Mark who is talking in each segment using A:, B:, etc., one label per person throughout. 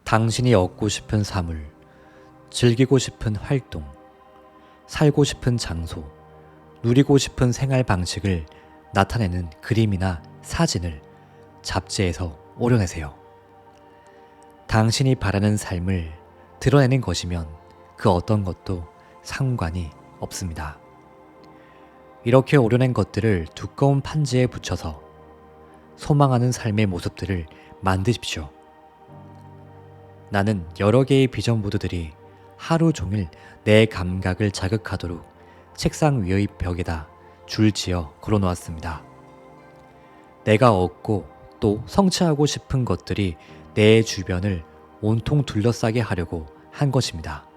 A: 당신이 얻고 싶은 사물, 즐기고 싶은 활동, 살고 싶은 장소, 누리고 싶은 생활 방식을 나타내는 그림이나 사진을 잡지에서 오려내세요. 당신이 바라는 삶을 드러내는 것이면 그 어떤 것도 상관이 없습니다. 이렇게 오려낸 것들을 두꺼운 판지에 붙여서 소망하는 삶의 모습들을 만드십시오. 나는 여러 개의 비전 보드들이 하루 종일 내 감각을 자극하도록 책상 위의 벽에다 줄지어 걸어놓았습니다. 내가 얻고 또 성취하고 싶은 것들이 내 주변을 온통 둘러싸게 하려고 한 것입니다.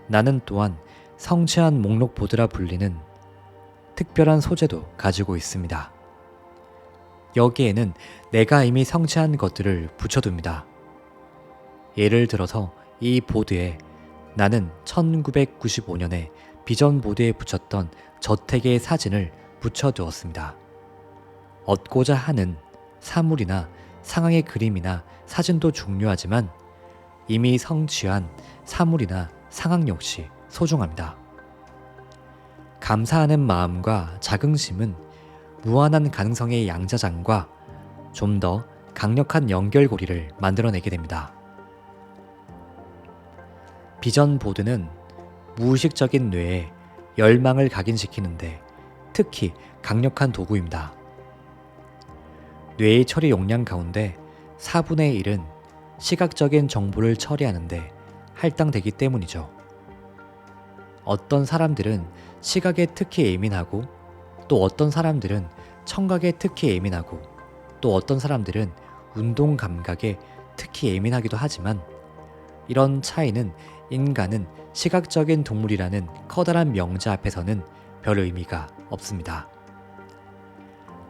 A: 나는 또한 성취한 목록 보드라 불리는 특별한 소재도 가지고 있습니다. 여기에는 내가 이미 성취한 것들을 붙여둡니다. 예를 들어서 이 보드에 나는 1995년에 비전 보드에 붙였던 저택의 사진을 붙여두었습니다. 얻고자 하는 사물이나 상황의 그림이나 사진도 중요하지만 이미 성취한 사물이나 상황 역시 소중합니다. 감사하는 마음과 자긍심은 무한한 가능성의 양자장과 좀 더 강력한 연결고리를 만들어내게 됩니다. 비전 보드는 무의식적인 뇌에 열망을 각인시키는데 특히 강력한 도구입니다. 뇌의 처리 용량 가운데 4분의 1은 시각적인 정보를 처리하는데 할당되기 때문이죠. 어떤 사람들은 시각에 특히 예민하고 또 어떤 사람들은 청각에 특히 예민하고 또 어떤 사람들은 운동 감각에 특히 예민하기도 하지만 이런 차이는 인간은 시각적인 동물이라는 커다란 명제 앞에서는 별 의미가 없습니다.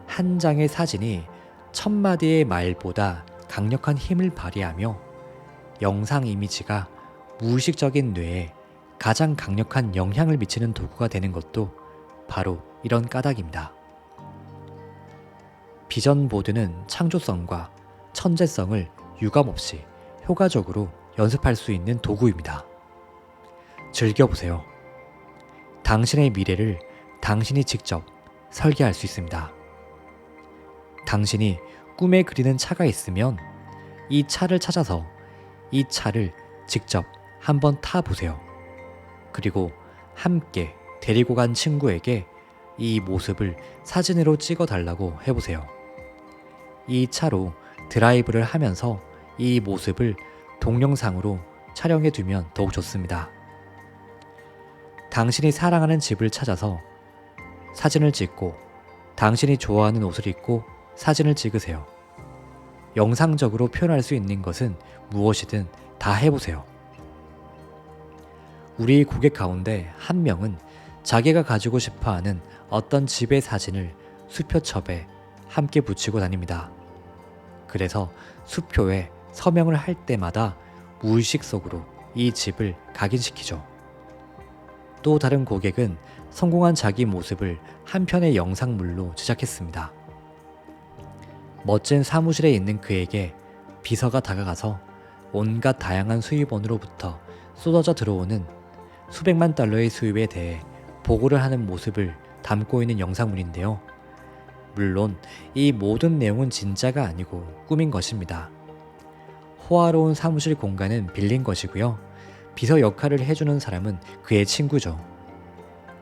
A: 한 장의 사진이 1000마디의 말보다 강력한 힘을 발휘하며 영상 이미지가 무의식적인 뇌에 가장 강력한 영향을 미치는 도구가 되는 것도 바로 이런 까닭입니다. 비전 보드는 창조성과 천재성을 유감없이 효과적으로 연습할 수 있는 도구입니다. 즐겨보세요. 당신의 미래를 당신이 직접 설계할 수 있습니다. 당신이 꿈에 그리는 차가 있으면 이 차를 찾아서 이 차를 직접 한번 타보세요. 그리고 함께 데리고 간 친구에게 이 모습을 사진으로 찍어달라고 해보세요. 이 차로 드라이브를 하면서 이 모습을 동영상으로 촬영해두면 더욱 좋습니다. 당신이 사랑하는 집을 찾아서 사진을 찍고 당신이 좋아하는 옷을 입고 사진을 찍으세요. 영상적으로 표현할 수 있는 것은 무엇이든 다 해보세요. 우리 고객 가운데 한 명은 자기가 가지고 싶어하는 어떤 집의 사진을 수표첩에 함께 붙이고 다닙니다. 그래서 수표에 서명을 할 때마다 무의식 속으로 이 집을 각인시키죠. 또 다른 고객은 성공한 자기 모습을 한 편의 영상물로 제작했습니다. 멋진 사무실에 있는 그에게 비서가 다가가서 온갖 다양한 수입원으로부터 쏟아져 들어오는 수백만 달러의 수입에 대해 보고를 하는 모습을 담고 있는 영상물인데요. 물론 이 모든 내용은 진짜가 아니고 꾸민 것입니다. 호화로운 사무실 공간은 빌린 것이고요. 비서 역할을 해주는 사람은 그의 친구죠.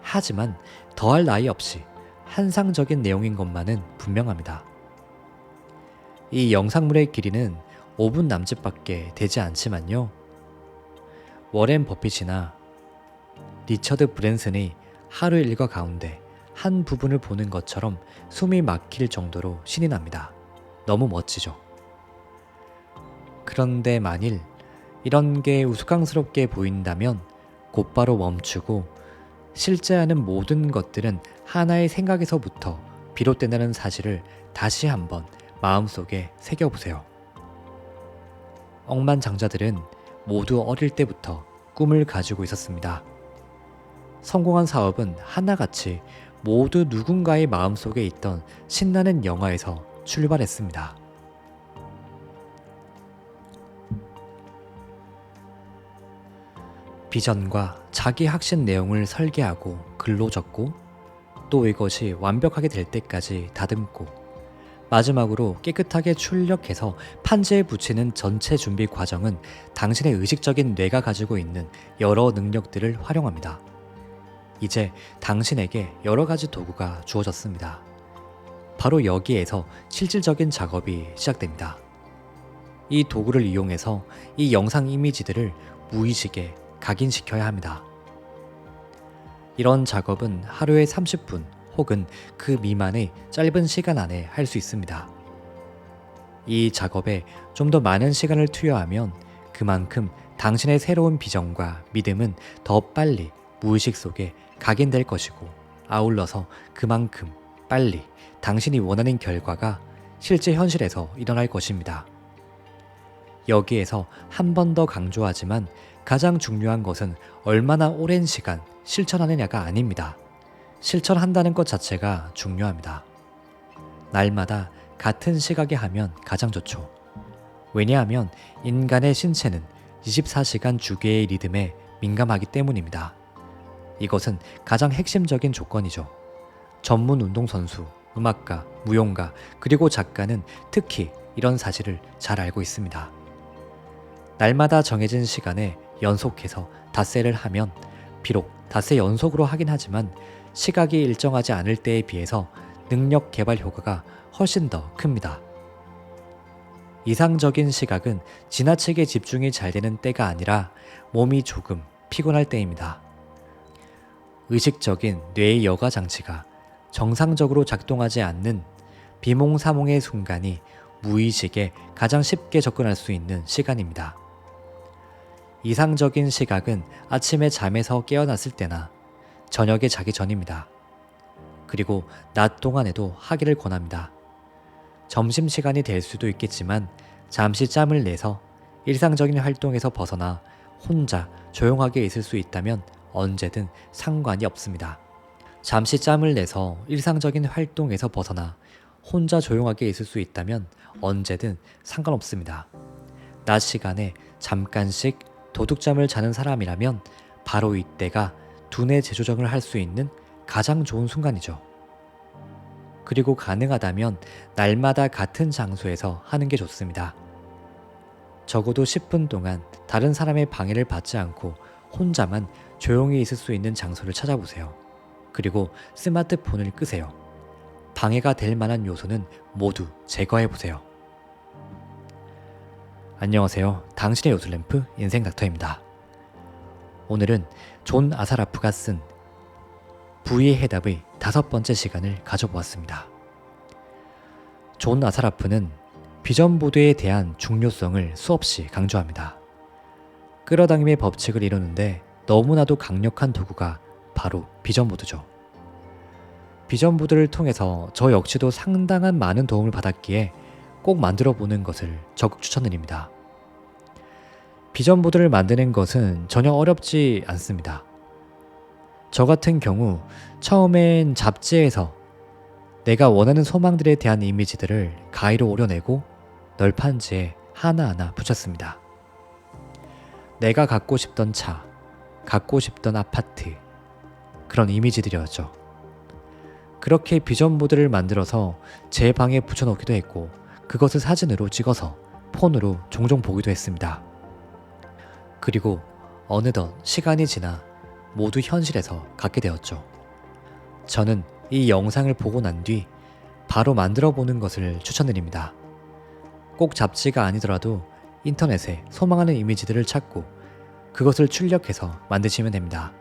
A: 하지만 더할 나위 없이 환상적인 내용인 것만은 분명합니다. 이 영상물의 길이는 5분 남짓밖에 되지 않지만요. 워렌 버핏이나 리처드 브랜슨의 하루 일과 가운데 한 부분을 보는 것처럼 숨이 막힐 정도로 신이 납니다. 너무 멋지죠. 그런데 만일 이런 게 우스꽝스럽게 보인다면 곧바로 멈추고 실제 하는 모든 것들은 하나의 생각에서부터 비롯된다는 사실을 다시 한번 마음속에 새겨보세요. 억만장자들은 모두 어릴 때부터 꿈을 가지고 있었습니다. 성공한 사업은 하나같이 모두 누군가의 마음속에 있던 신나는 영화에서 출발했습니다. 비전과 자기 확신 내용을 설계하고 글로 적고 또 이것이 완벽하게 될 때까지 다듬고 마지막으로 깨끗하게 출력해서 판지에 붙이는 전체 준비 과정은 당신의 의식적인 뇌가 가지고 있는 여러 능력들을 활용합니다. 이제 당신에게 여러 가지 도구가 주어졌습니다. 바로 여기에서 실질적인 작업이 시작됩니다. 이 도구를 이용해서 이 영상 이미지들을 무의식에 각인시켜야 합니다. 이런 작업은 하루에 30분 혹은 그 미만의 짧은 시간 안에 할 수 있습니다. 이 작업에 좀 더 많은 시간을 투여하면 그만큼 당신의 새로운 비전과 믿음은 더 빨리 무의식 속에 각인될 것이고 아울러서 그만큼 빨리 당신이 원하는 결과가 실제 현실에서 일어날 것입니다. 여기에서 한 번 더 강조하지만 가장 중요한 것은 얼마나 오랜 시간 실천하느냐가 아닙니다. 실천한다는 것 자체가 중요합니다. 날마다 같은 시각에 하면 가장 좋죠. 왜냐하면 인간의 신체는 24시간 주기의 리듬에 민감하기 때문입니다. 이것은 가장 핵심적인 조건이죠. 전문 운동선수, 음악가, 무용가, 그리고 작가는 특히 이런 사실을 잘 알고 있습니다. 날마다 정해진 시간에 연속해서 닷새를 하면 비록 닷새 연속으로 하긴 하지만 시각이 일정하지 않을 때에 비해서 능력 개발 효과가 훨씬 더 큽니다. 이상적인 시각은 지나치게 집중이 잘 되는 때가 아니라 몸이 조금 피곤할 때입니다. 의식적인 뇌의 여가 장치가 정상적으로 작동하지 않는 비몽사몽의 순간이 무의식에 가장 쉽게 접근할 수 있는 시간입니다. 이상적인 시각은 아침에 잠에서 깨어났을 때나 저녁에 자기 전입니다. 그리고 낮 동안에도 하기를 권합니다. 점심시간이 될 수도 있겠지만 잠시 짬을 내서 일상적인 활동에서 벗어나 혼자 조용하게 있을 수 있다면 언제든 상관이 없습니다. 잠시 짬을 내서 일상적인 활동에서 벗어나 혼자 조용하게 있을 수 있다면 언제든 상관없습니다. 낮 시간에 잠깐씩 도둑잠을 자는 사람이라면 바로 이때가 두뇌 재조정을 할 수 있는 가장 좋은 순간이죠. 그리고 가능하다면 날마다 같은 장소에서 하는 게 좋습니다. 적어도 10분 동안 다른 사람의 방해를 받지 않고 혼자만 조용히 있을 수 있는 장소를 찾아보세요. 그리고 스마트폰을 끄세요. 방해가 될 만한 요소는 모두 제거해보세요. 안녕하세요. 당신의 요술램프 인생닥터입니다. 오늘은 존 아사라프가 쓴 부의 해답의 5번째 시간을 가져보았습니다. 존 아사라프는 비전보드에 대한 중요성을 수없이 강조합니다. 끌어당김의 법칙을 이루는데 너무나도 강력한 도구가 바로 비전보드죠. 비전보드를 통해서 저 역시도 상당한 많은 도움을 받았기에 꼭 만들어 보는 것을 적극 추천드립니다. 비전보드를 만드는 것은 전혀 어렵지 않습니다. 저 같은 경우 처음엔 잡지에서 내가 원하는 소망들에 대한 이미지들을 가위로 오려내고 널판지에 하나하나 붙였습니다. 내가 갖고 싶던 차, 갖고 싶던 아파트, 그런 이미지들이었죠. 그렇게 비전보드를 만들어서 제 방에 붙여놓기도 했고 그것을 사진으로 찍어서 폰으로 종종 보기도 했습니다. 그리고 어느덧 시간이 지나 모두 현실에서 갖게 되었죠. 저는 이 영상을 보고 난 뒤 바로 만들어 보는 것을 추천드립니다. 꼭 잡지가 아니더라도 인터넷에 소망하는 이미지들을 찾고 그것을 출력해서 만드시면 됩니다.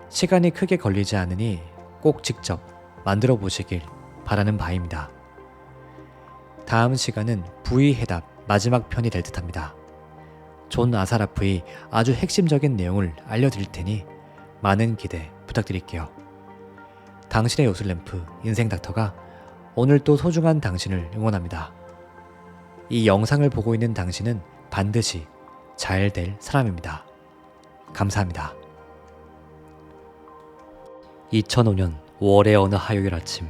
A: 시간이 크게 걸리지 않으니 꼭 직접 만들어 보시길 바라는 바입니다. 다음 시간은 부의 해답 마지막 편이 될 듯합니다. 존 아사라프의 아주 핵심적인 내용을 알려드릴 테니 많은 기대 부탁드릴게요. 당신의 요술램프 인생닥터가 오늘 또 소중한 당신을 응원합니다. 이 영상을 보고 있는 당신은 반드시 잘 될 사람입니다. 감사합니다. 2005년 5월의 어느 화요일 아침,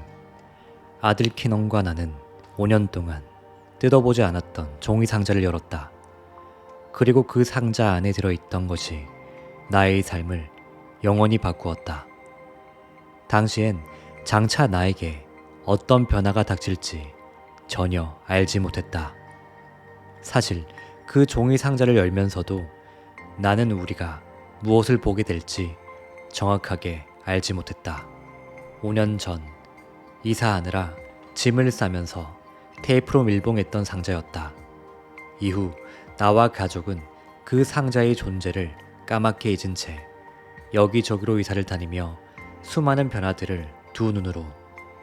A: 아들 키넌과 나는 5년 동안 뜯어보지 않았던 종이 상자를 열었다. 그리고 그 상자 안에 들어있던 것이 나의 삶을 영원히 바꾸었다. 당시엔 장차 나에게 어떤 변화가 닥칠지 전혀 알지 못했다. 사실 그 종이 상자를 열면서도 나는 우리가 무엇을 보게 될지 정확하게 알지 못했다. 5년 전 이사하느라 짐을 싸면서 테이프로 밀봉했던 상자였다. 이후 나와 가족은 그 상자의 존재를 까맣게 잊은 채 여기저기로 이사를 다니며 수많은 변화들을 두 눈으로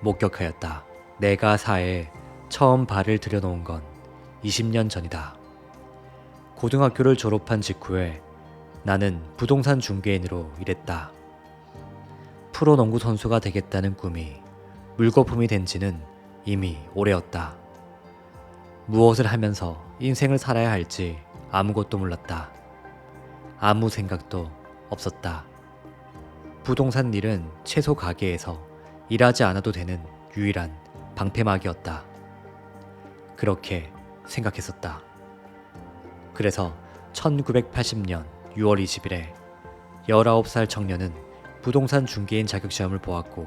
A: 목격하였다. 내가 사회에 처음 발을 들여놓은 건 20년 전이다. 고등학교를 졸업한 직후에 나는 부동산 중개인으로 일했다. 프로농구 선수가 되겠다는 꿈이 물거품이 된 지는 이미 오래였다. 무엇을 하면서 인생을 살아야 할지 아무것도 몰랐다. 아무 생각도 없었다. 부동산 일은 채소 가게에서 일하지 않아도 되는 유일한 방패막이었다. 그렇게 생각했었다. 그래서 1980년 6월 20일에 19살 청년은 부동산 중개인 자격시험을 보았고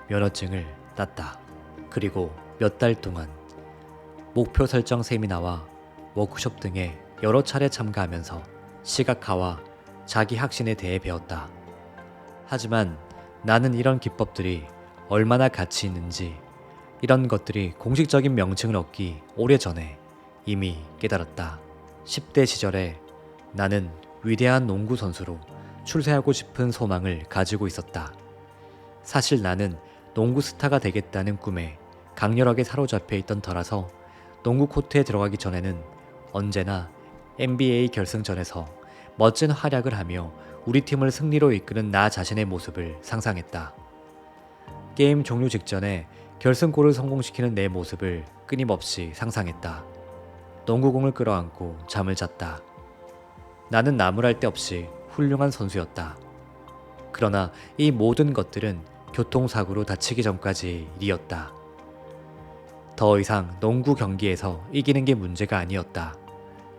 A: 면허증을 땄다. 그리고 몇 달 동안 목표 설정 세미나와 워크숍 등에 여러 차례 참가하면서 시각화와 자기 확신에 대해 배웠다. 하지만 나는 이런 기법들이 얼마나 가치 있는지, 이런 것들이 공식적인 명칭을 얻기 오래전에 이미 깨달았다. 10대 시절에 나는 위대한 농구 선수로 출세하고 싶은 소망을 가지고 있었다. 사실 나는 농구 스타가 되겠다는 꿈에 강렬하게 사로잡혀 있던 터라서 농구 코트에 들어가기 전에는 언제나 NBA 결승전에서 멋진 활약을 하며 우리 팀을 승리로 이끄는 나 자신의 모습을 상상했다. 게임 종료 직전에 결승골을 성공시키는 내 모습을 끊임없이 상상했다. 농구공을 끌어안고 잠을 잤다. 나는 나무랄 데 없이 훌륭한 선수였다. 그러나 이 모든 것들은 교통사고로 다치기 전까지 일이었다. 더 이상 농구 경기에서 이기는 게 문제가 아니었다.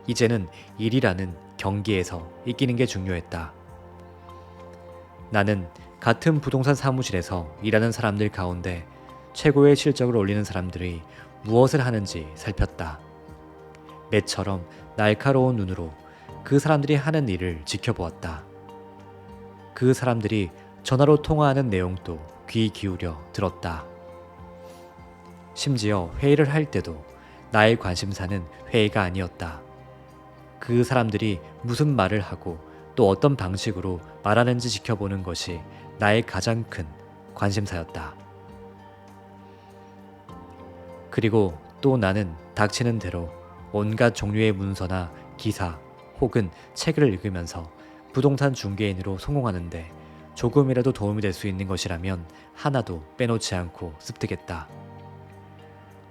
A: 이제는 일이라는 경기에서 이기는 게 중요했다. 나는 같은 부동산 사무실에서 일하는 사람들 가운데 최고의 실적을 올리는 사람들이 무엇을 하는지 살폈다. 매처럼 날카로운 눈으로 그 사람들이 하는 일을 지켜보았다. 그 사람들이 전화로 통화하는 내용도 귀 기울여 들었다. 심지어 회의를 할 때도 나의 관심사는 회의가 아니었다. 그 사람들이 무슨 말을 하고 또 어떤 방식으로 말하는지 지켜보는 것이 나의 가장 큰 관심사였다. 그리고 또 나는 닥치는 대로 온갖 종류의 문서나 기사 혹은 책을 읽으면서 부동산 중개인으로 성공하는데 조금이라도 도움이 될 수 있는 것이라면 하나도 빼놓지 않고 습득했다.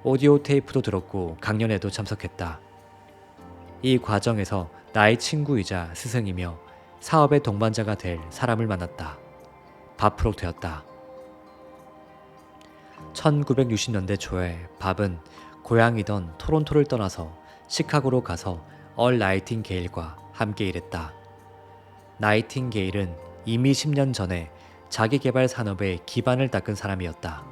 A: 오디오 테이프도 들었고 강연에도 참석했다. 이 과정에서 나의 친구이자 스승이며 사업의 동반자가 될 사람을 만났다. 밥프로 되었다. 1960년대 초에 밥은 고향이던 토론토를 떠나서 시카고로 가서 얼 나이팅게일과 함께 일했다. 나이팅게일은 이미 10년 전에 자기개발 산업의 기반을 닦은 사람이었다.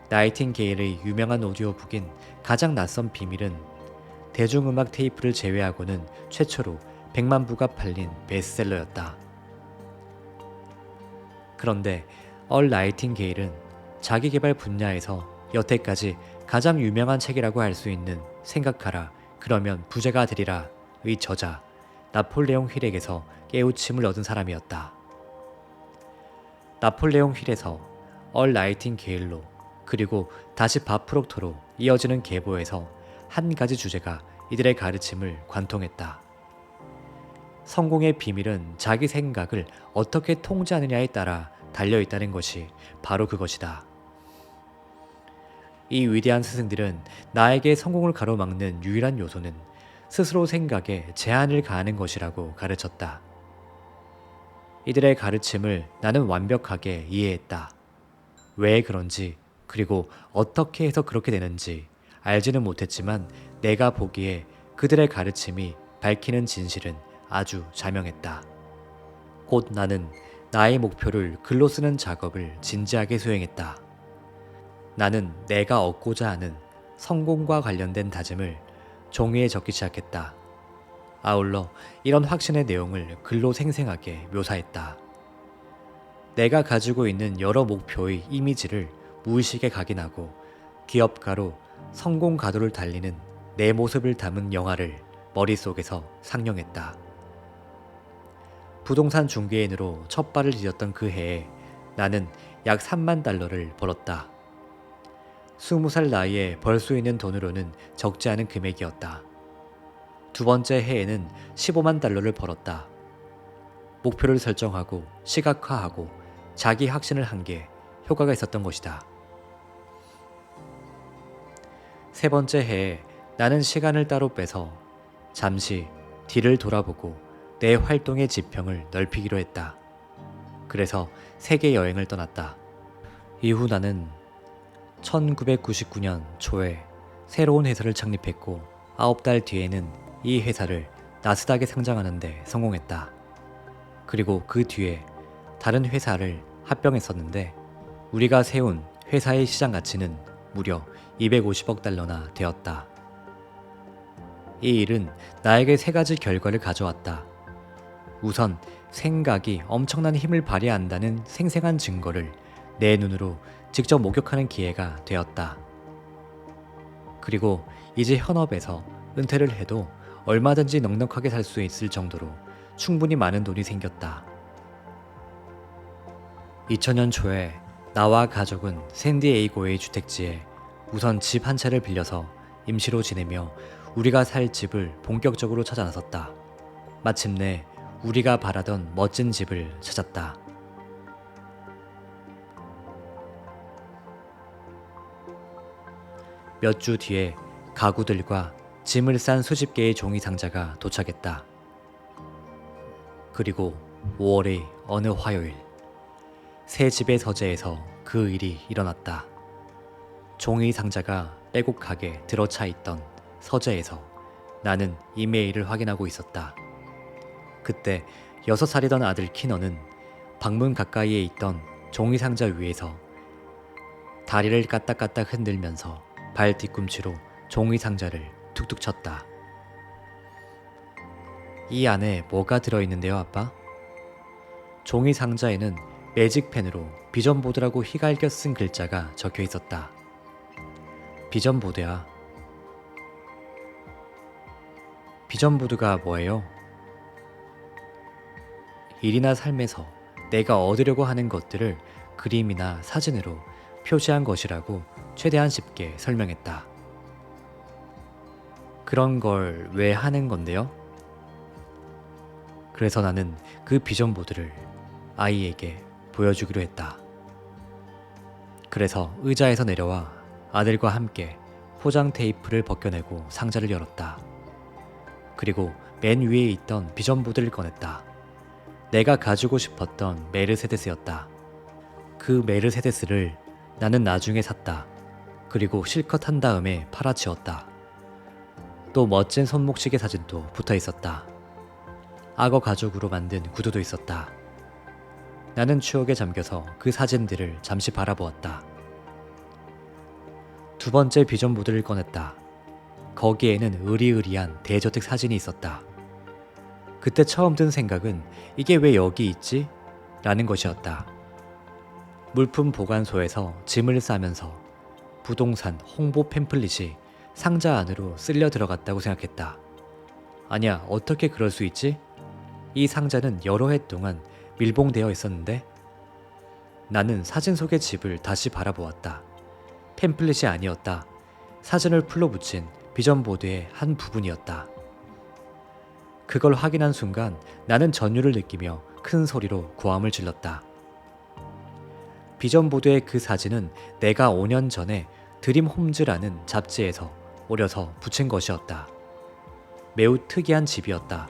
A: 나이팅게일의 유명한 오디오북인 가장 낯선 비밀은 대중음악 테이프를 제외하고는 최초로 100만 부가 팔린 베스트셀러였다. 그런데 얼 나이팅게일은 자기개발 분야에서 여태까지 가장 유명한 책이라고 할 수 있는 생각하라 그러면 부자가 되리라의 저자 나폴레옹 힐에게서 깨우침을 얻은 사람이었다. 나폴레옹 힐에서 얼 나이팅게일로 그리고 다시 밥 프록토로 이어지는 계보에서 한 가지 주제가 이들의 가르침을 관통했다. 성공의 비밀은 자기 생각을 어떻게 통제하느냐에 따라 달려있다는 것이 바로 그것이다. 이 위대한 스승들은 나에게 성공을 가로막는 유일한 요소는 스스로 생각에 제한을 가하는 것이라고 가르쳤다. 이들의 가르침을 나는 완벽하게 이해했다. 왜 그런지 그리고 어떻게 해서 그렇게 되는지 알지는 못했지만 내가 보기에 그들의 가르침이 밝히는 진실은 아주 자명했다. 곧 나는 나의 목표를 글로 쓰는 작업을 진지하게 수행했다. 나는 내가 얻고자 하는 성공과 관련된 다짐을 종이에 적기 시작했다. 아울러 이런 확신의 내용을 글로 생생하게 묘사했다. 내가 가지고 있는 여러 목표의 이미지를 무의식에 각인하고 기업가로 성공 가도를 달리는 내 모습을 담은 영화를 머릿속에서 상영했다. 부동산 중개인으로 첫 발을 디뎠던 그 해에 나는 약 3만 달러를 벌었다. 20살 나이에 벌 수 있는 돈으로는 적지 않은 금액이었다. 두 번째 해에는 15만 달러를 벌었다. 목표를 설정하고 시각화하고 자기 확신을 한 게 효과가 있었던 것이다. 세 번째 해에 나는 시간을 따로 빼서 잠시 뒤를 돌아보고 내 활동의 지평을 넓히기로 했다. 그래서 세계 여행을 떠났다. 이후 나는 1999년 초에 새로운 회사를 창립했고 9달 뒤에는 이 회사를 나스닥에 상장하는 데 성공했다. 그리고 그 뒤에 다른 회사를 합병했었는데 우리가 세운 회사의 시장 가치는 무려 250억 달러나 되었다. 이 일은 나에게 세 가지 결과를 가져왔다. 우선 생각이 엄청난 힘을 발휘한다는 생생한 증거를 내 눈으로 직접 목격하는 기회가 되었다. 그리고 이제 현업에서 은퇴를 해도 얼마든지 넉넉하게 살 수 있을 정도로 충분히 많은 돈이 생겼다. 2000년 초에 나와 가족은 샌디에이고의 주택지에 우선 집 한 채를 빌려서 임시로 지내며 우리가 살 집을 본격적으로 찾아 나섰다. 마침내 우리가 바라던 멋진 집을 찾았다. 몇 주 뒤에 가구들과 짐을 싼 수십 개의 종이 상자가 도착했다. 그리고 5월의 어느 화요일, 새 집의 서재에서 그 일이 일어났다. 종이 상자가 빼곡하게 들어차 있던 서재에서 나는 이메일을 확인하고 있었다. 그때 6살이던 아들 키너는 방문 가까이에 있던 종이 상자 위에서 다리를 까딱까딱 흔들면서 발 뒤꿈치로 종이 상자를 툭툭 쳤다. 이 안에 뭐가 들어있는데요, 아빠? 종이 상자에는 매직펜으로 비전보드라고 휘갈겨 쓴 글자가 적혀 있었다. 비전보드야. 비전보드가 뭐예요? 일이나 삶에서 내가 얻으려고 하는 것들을 그림이나 사진으로 표시한 것이라고 최대한 쉽게 설명했다. 그런 걸 왜 하는 건데요? 그래서 나는 그 비전보드를 아이에게 보여주기로 했다. 그래서 의자에서 내려와 아들과 함께 포장 테이프를 벗겨내고 상자를 열었다. 그리고 맨 위에 있던 비전보드를 꺼냈다. 내가 가지고 싶었던 메르세데스였다. 그 메르세데스를 나는 나중에 샀다. 그리고 실컷 한 다음에 팔아치웠다. 또 멋진 손목시계 사진도 붙어 있었다. 악어 가죽으로 만든 구두도 있었다. 나는 추억에 잠겨서 그 사진들을 잠시 바라보았다. 두 번째 비전보드를 꺼냈다. 거기에는 으리으리한 대저택 사진이 있었다. 그때 처음 든 생각은 이게 왜 여기 있지? 라는 것이었다. 물품 보관소에서 짐을 싸면서 부동산 홍보 팸플릿이 상자 안으로 쓸려 들어갔다고 생각했다. 아니야, 어떻게 그럴 수 있지? 이 상자는 여러 해 동안 밀봉되어 있었는데? 나는 사진 속의 집을 다시 바라보았다. 팸플릿이 아니었다. 사진을 풀로 붙인 비전보드의 한 부분이었다. 그걸 확인한 순간 나는 전율을 느끼며 큰 소리로 고함을 질렀다. 비전보드의 그 사진은 내가 5년 전에 드림홈즈라는 잡지에서 오려서 붙인 것이었다. 매우 특이한 집이었다.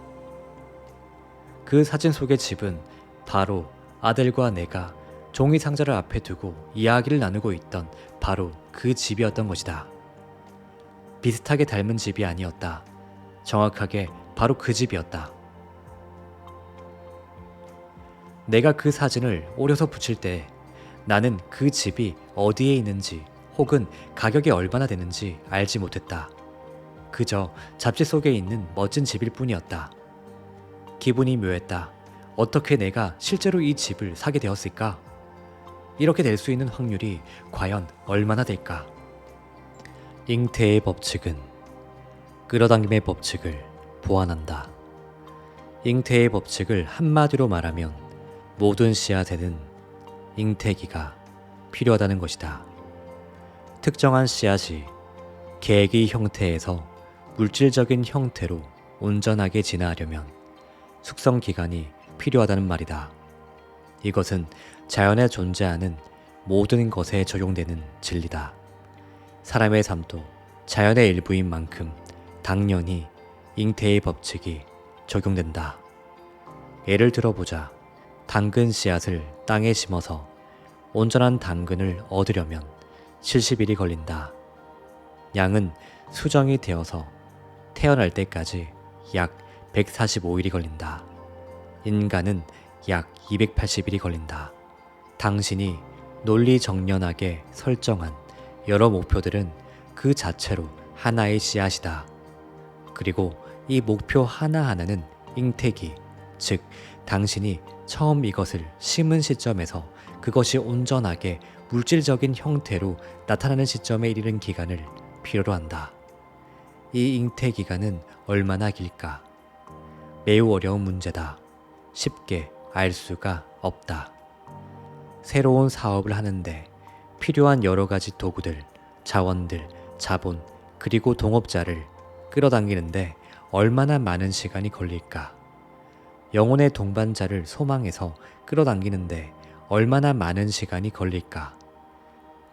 A: 그 사진 속의 집은 바로 아들과 내가 종이 상자를 앞에 두고 이야기를 나누고 있던 바로 그 집이었던 것이다. 비슷하게 닮은 집이 아니었다. 정확하게 바로 그 집이었다. 내가 그 사진을 오려서 붙일 때 나는 그 집이 어디에 있는지 혹은 가격이 얼마나 되는지 알지 못했다. 그저 잡지 속에 있는 멋진 집일 뿐이었다. 기분이 묘했다. 어떻게 내가 실제로 이 집을 사게 되었을까? 이렇게 될 수 있는 확률이 과연 얼마나 될까? 잉태의 법칙은 끌어당김의 법칙을 보완한다. 잉태의 법칙을 한마디로 말하면 모든 씨앗에는 잉태기가 필요하다는 것이다. 특정한 씨앗이 계기 형태에서 물질적인 형태로 온전하게 진화하려면 숙성 기간이 필요하다는 말이다. 이것은 자연에 존재하는 모든 것에 적용되는 진리다. 사람의 삶도 자연의 일부인 만큼 당연히 잉태의 법칙이 적용된다. 예를 들어보자. 당근 씨앗을 땅에 심어서 온전한 당근을 얻으려면 70일이 걸린다. 양은 수정이 되어서 태어날 때까지 약 145일이 걸린다. 인간은 약 280일이 걸린다. 당신이 논리정연하게 설정한 여러 목표들은 그 자체로 하나의 씨앗이다. 그리고 이 목표 하나하나는 잉태기, 즉 당신이 처음 이것을 심은 시점에서 그것이 온전하게 물질적인 형태로 나타나는 시점에 이르는 기간을 필요로 한다. 이 잉태 기간은 얼마나 길까? 매우 어려운 문제다. 쉽게 알 수가 없다. 새로운 사업을 하는데 필요한 여러 가지 도구들, 자원들, 자본, 그리고 동업자를 끌어당기는데 얼마나 많은 시간이 걸릴까? 영혼의 동반자를 소망해서 끌어당기는데 얼마나 많은 시간이 걸릴까?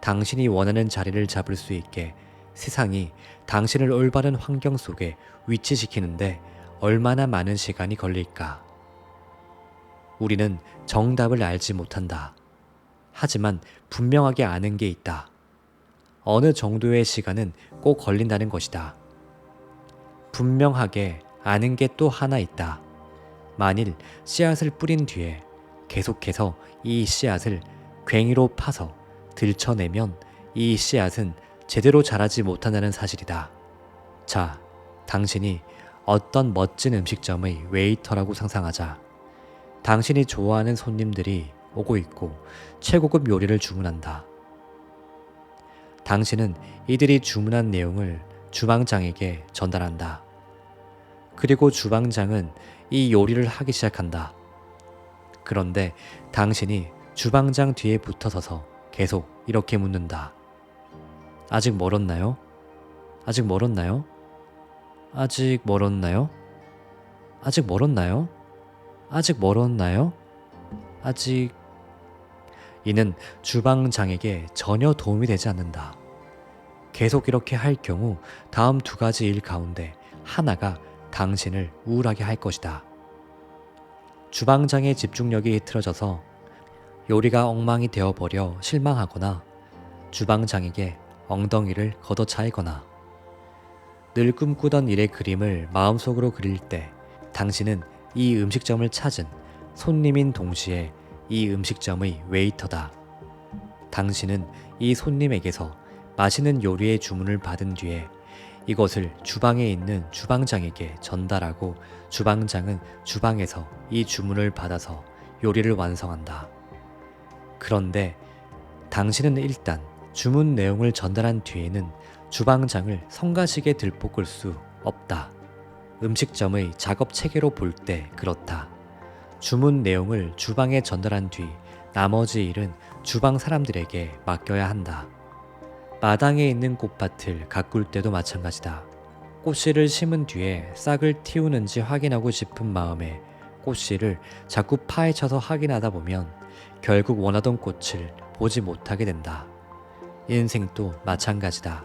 A: 당신이 원하는 자리를 잡을 수 있게 세상이 당신을 올바른 환경 속에 위치시키는데 얼마나 많은 시간이 걸릴까? 우리는 정답을 알지 못한다. 하지만 분명하게 아는 게 있다. 어느 정도의 시간은 꼭 걸린다는 것이다. 분명하게 아는 게 또 하나 있다. 만일 씨앗을 뿌린 뒤에 계속해서 이 씨앗을 괭이로 파서 들쳐내면 이 씨앗은 제대로 자라지 못한다는 사실이다. 자, 당신이 어떤 멋진 음식점의 웨이터라고 상상하자. 당신이 좋아하는 손님들이 오고 있고 최고급 요리를 주문한다. 당신은 이들이 주문한 내용을 주방장에게 전달한다. 그리고 주방장은 이 요리를 하기 시작한다. 그런데 당신이 주방장 뒤에 붙어 서서 계속 이렇게 묻는다. 아직 멀었나요? 아직 멀었나요? 아직 멀었나요? 아직 멀었나요? 아직 멀었나요? 아직... 이는 주방장에게 전혀 도움이 되지 않는다. 계속 이렇게 할 경우 다음 두 가지 일 가운데 하나가 당신을 우울하게 할 것이다. 주방장의 집중력이 흐트러져서 요리가 엉망이 되어버려 실망하거나 주방장에게 엉덩이를 걷어차이거나 늘 꿈꾸던 일의 그림을 마음속으로 그릴 때 당신은 이 음식점을 찾은 손님인 동시에 이 음식점의 웨이터다. 당신은 이 손님에게서 맛있는 요리의 주문을 받은 뒤에 이것을 주방에 있는 주방장에게 전달하고 주방장은 주방에서 이 주문을 받아서 요리를 완성한다. 그런데 당신은 일단 주문 내용을 전달한 뒤에는 주방장을 성가시게 들볶을 수 없다. 음식점의 작업 체계로 볼 때 그렇다. 주문 내용을 주방에 전달한 뒤 나머지 일은 주방 사람들에게 맡겨야 한다. 마당에 있는 꽃밭을 가꿀 때도 마찬가지다. 꽃씨를 심은 뒤에 싹을 틔우는지 확인하고 싶은 마음에 꽃씨를 자꾸 파헤쳐서 확인하다 보면 결국 원하던 꽃을 보지 못하게 된다. 인생도 마찬가지다.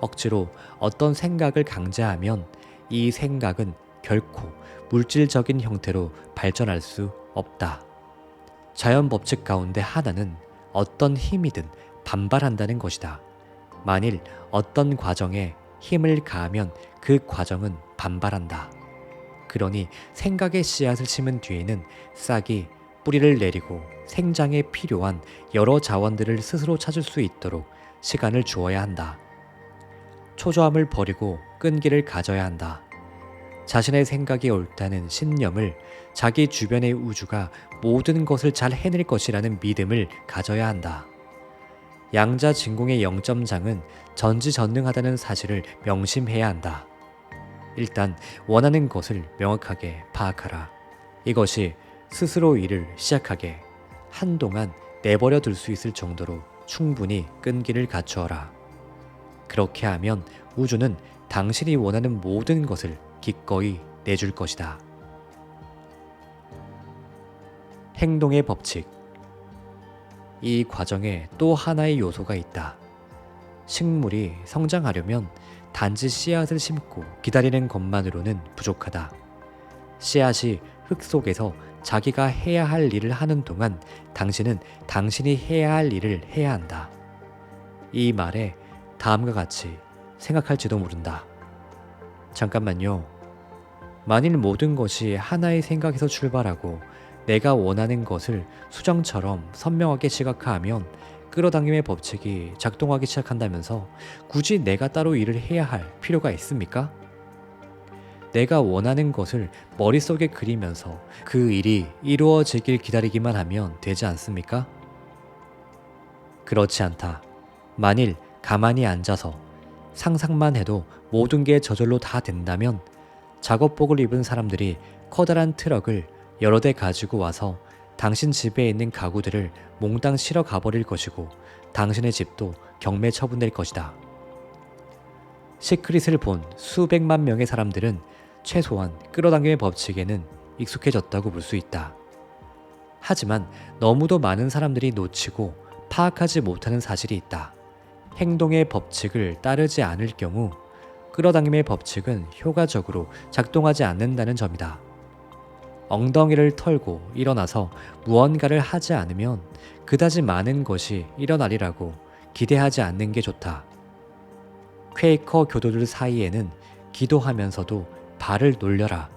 A: 억지로 어떤 생각을 강제하면 이 생각은 결코 물질적인 형태로 발전할 수 없다. 자연 법칙 가운데 하나는 어떤 힘이든 반발한다는 것이다. 만일 어떤 과정에 힘을 가하면 그 과정은 반발한다. 그러니 생각의 씨앗을 심은 뒤에는 싹이 뿌리를 내리고 생장에 필요한 여러 자원들을 스스로 찾을 수 있도록 시간을 주어야 한다. 초조함을 버리고 끈기를 가져야 한다. 자신의 생각이 옳다는 신념을, 자기 주변의 우주가 모든 것을 잘 해낼 것이라는 믿음을 가져야 한다. 양자진공의 영점장은 전지전능하다는 사실을 명심해야 한다. 일단 원하는 것을 명확하게 파악하라. 이것이 스스로 일을 시작하게 한동안 내버려 둘 수 있을 정도로 충분히 끈기를 갖추어라. 그렇게 하면 우주는 당신이 원하는 모든 것을 기꺼이 내줄 것이다. 행동의 법칙. 이 과정에 또 하나의 요소가 있다. 식물이 성장하려면 단지 씨앗을 심고 기다리는 것만으로는 부족하다. 씨앗이 흙 속에서 자기가 해야 할 일을 하는 동안 당신은 당신이 해야 할 일을 해야 한다. 이 말에 다음과 같이 생각할지도 모른다. 잠깐만요. 만일 모든 것이 하나의 생각에서 출발하고 내가 원하는 것을 수정처럼 선명하게 시각화하면 끌어당김의 법칙이 작동하기 시작한다면서 굳이 내가 따로 일을 해야 할 필요가 있습니까? 내가 원하는 것을 머릿속에 그리면서 그 일이 이루어지길 기다리기만 하면 되지 않습니까? 그렇지 않다. 만일 가만히 앉아서 상상만 해도 모든 게 저절로 다 된다면 작업복을 입은 사람들이 커다란 트럭을 여러 대 가지고 와서 당신 집에 있는 가구들을 몽땅 실어 가버릴 것이고 당신의 집도 경매 처분될 것이다. 시크릿을 본 수백만 명의 사람들은 최소한 끌어당김의 법칙에는 익숙해졌다고 볼 수 있다. 하지만 너무도 많은 사람들이 놓치고 파악하지 못하는 사실이 있다. 행동의 법칙을 따르지 않을 경우 끌어당김의 법칙은 효과적으로 작동하지 않는다는 점이다. 엉덩이를 털고 일어나서 무언가를 하지 않으면 그다지 많은 것이 일어나리라고 기대하지 않는 게 좋다. 퀘이커 교도들 사이에는 기도하면서도 발을 놀려라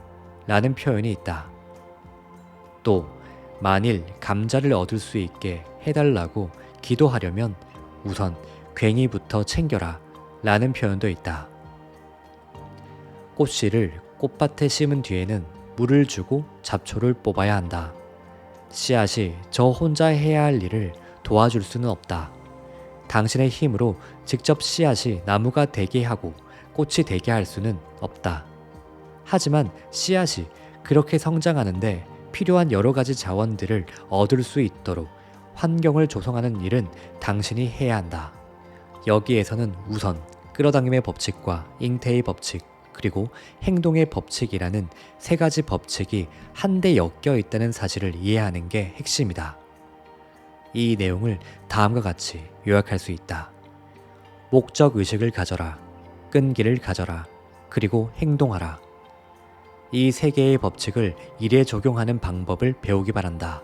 A: 라는 표현이 있다. 또 만일 감자를 얻을 수 있게 해달라고 기도하려면 우선 괭이부터 챙겨라 라는 표현도 있다. 꽃씨를 꽃밭에 심은 뒤에는 물을 주고 잡초를 뽑아야 한다. 씨앗이 저 혼자 해야 할 일을 도와줄 수는 없다. 당신의 힘으로 직접 씨앗이 나무가 되게 하고 꽃이 되게 할 수는 없다. 하지만 씨앗이 그렇게 성장하는데 필요한 여러 가지 자원들을 얻을 수 있도록 환경을 조성하는 일은 당신이 해야 한다. 여기에서는 우선 끌어당김의 법칙과 잉태의 법칙, 그리고 행동의 법칙이라는 세 가지 법칙이 한데 엮여 있다는 사실을 이해하는 게 핵심이다. 이 내용을 다음과 같이 요약할 수 있다. 목적 의식을 가져라. 끈기를 가져라. 그리고 행동하라. 이 세 개의 법칙을 일에 적용하는 방법을 배우기 바란다.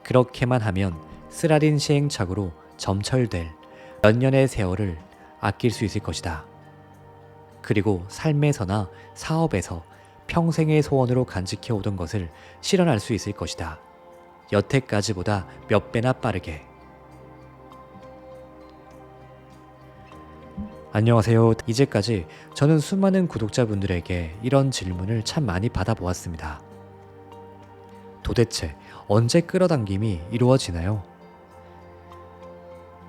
A: 그렇게만 하면 쓰라린 시행착오로 점철될 몇 년의 세월을 아낄 수 있을 것이다. 그리고 삶에서나 사업에서 평생의 소원으로 간직해 오던 것을 실현할 수 있을 것이다. 여태까지보다 몇 배나 빠르게. 안녕하세요. 이제까지 저는 수많은 구독자분들에게 이런 질문을 참 많이 받아보았습니다. 도대체 언제 끌어당김이 이루어지나요?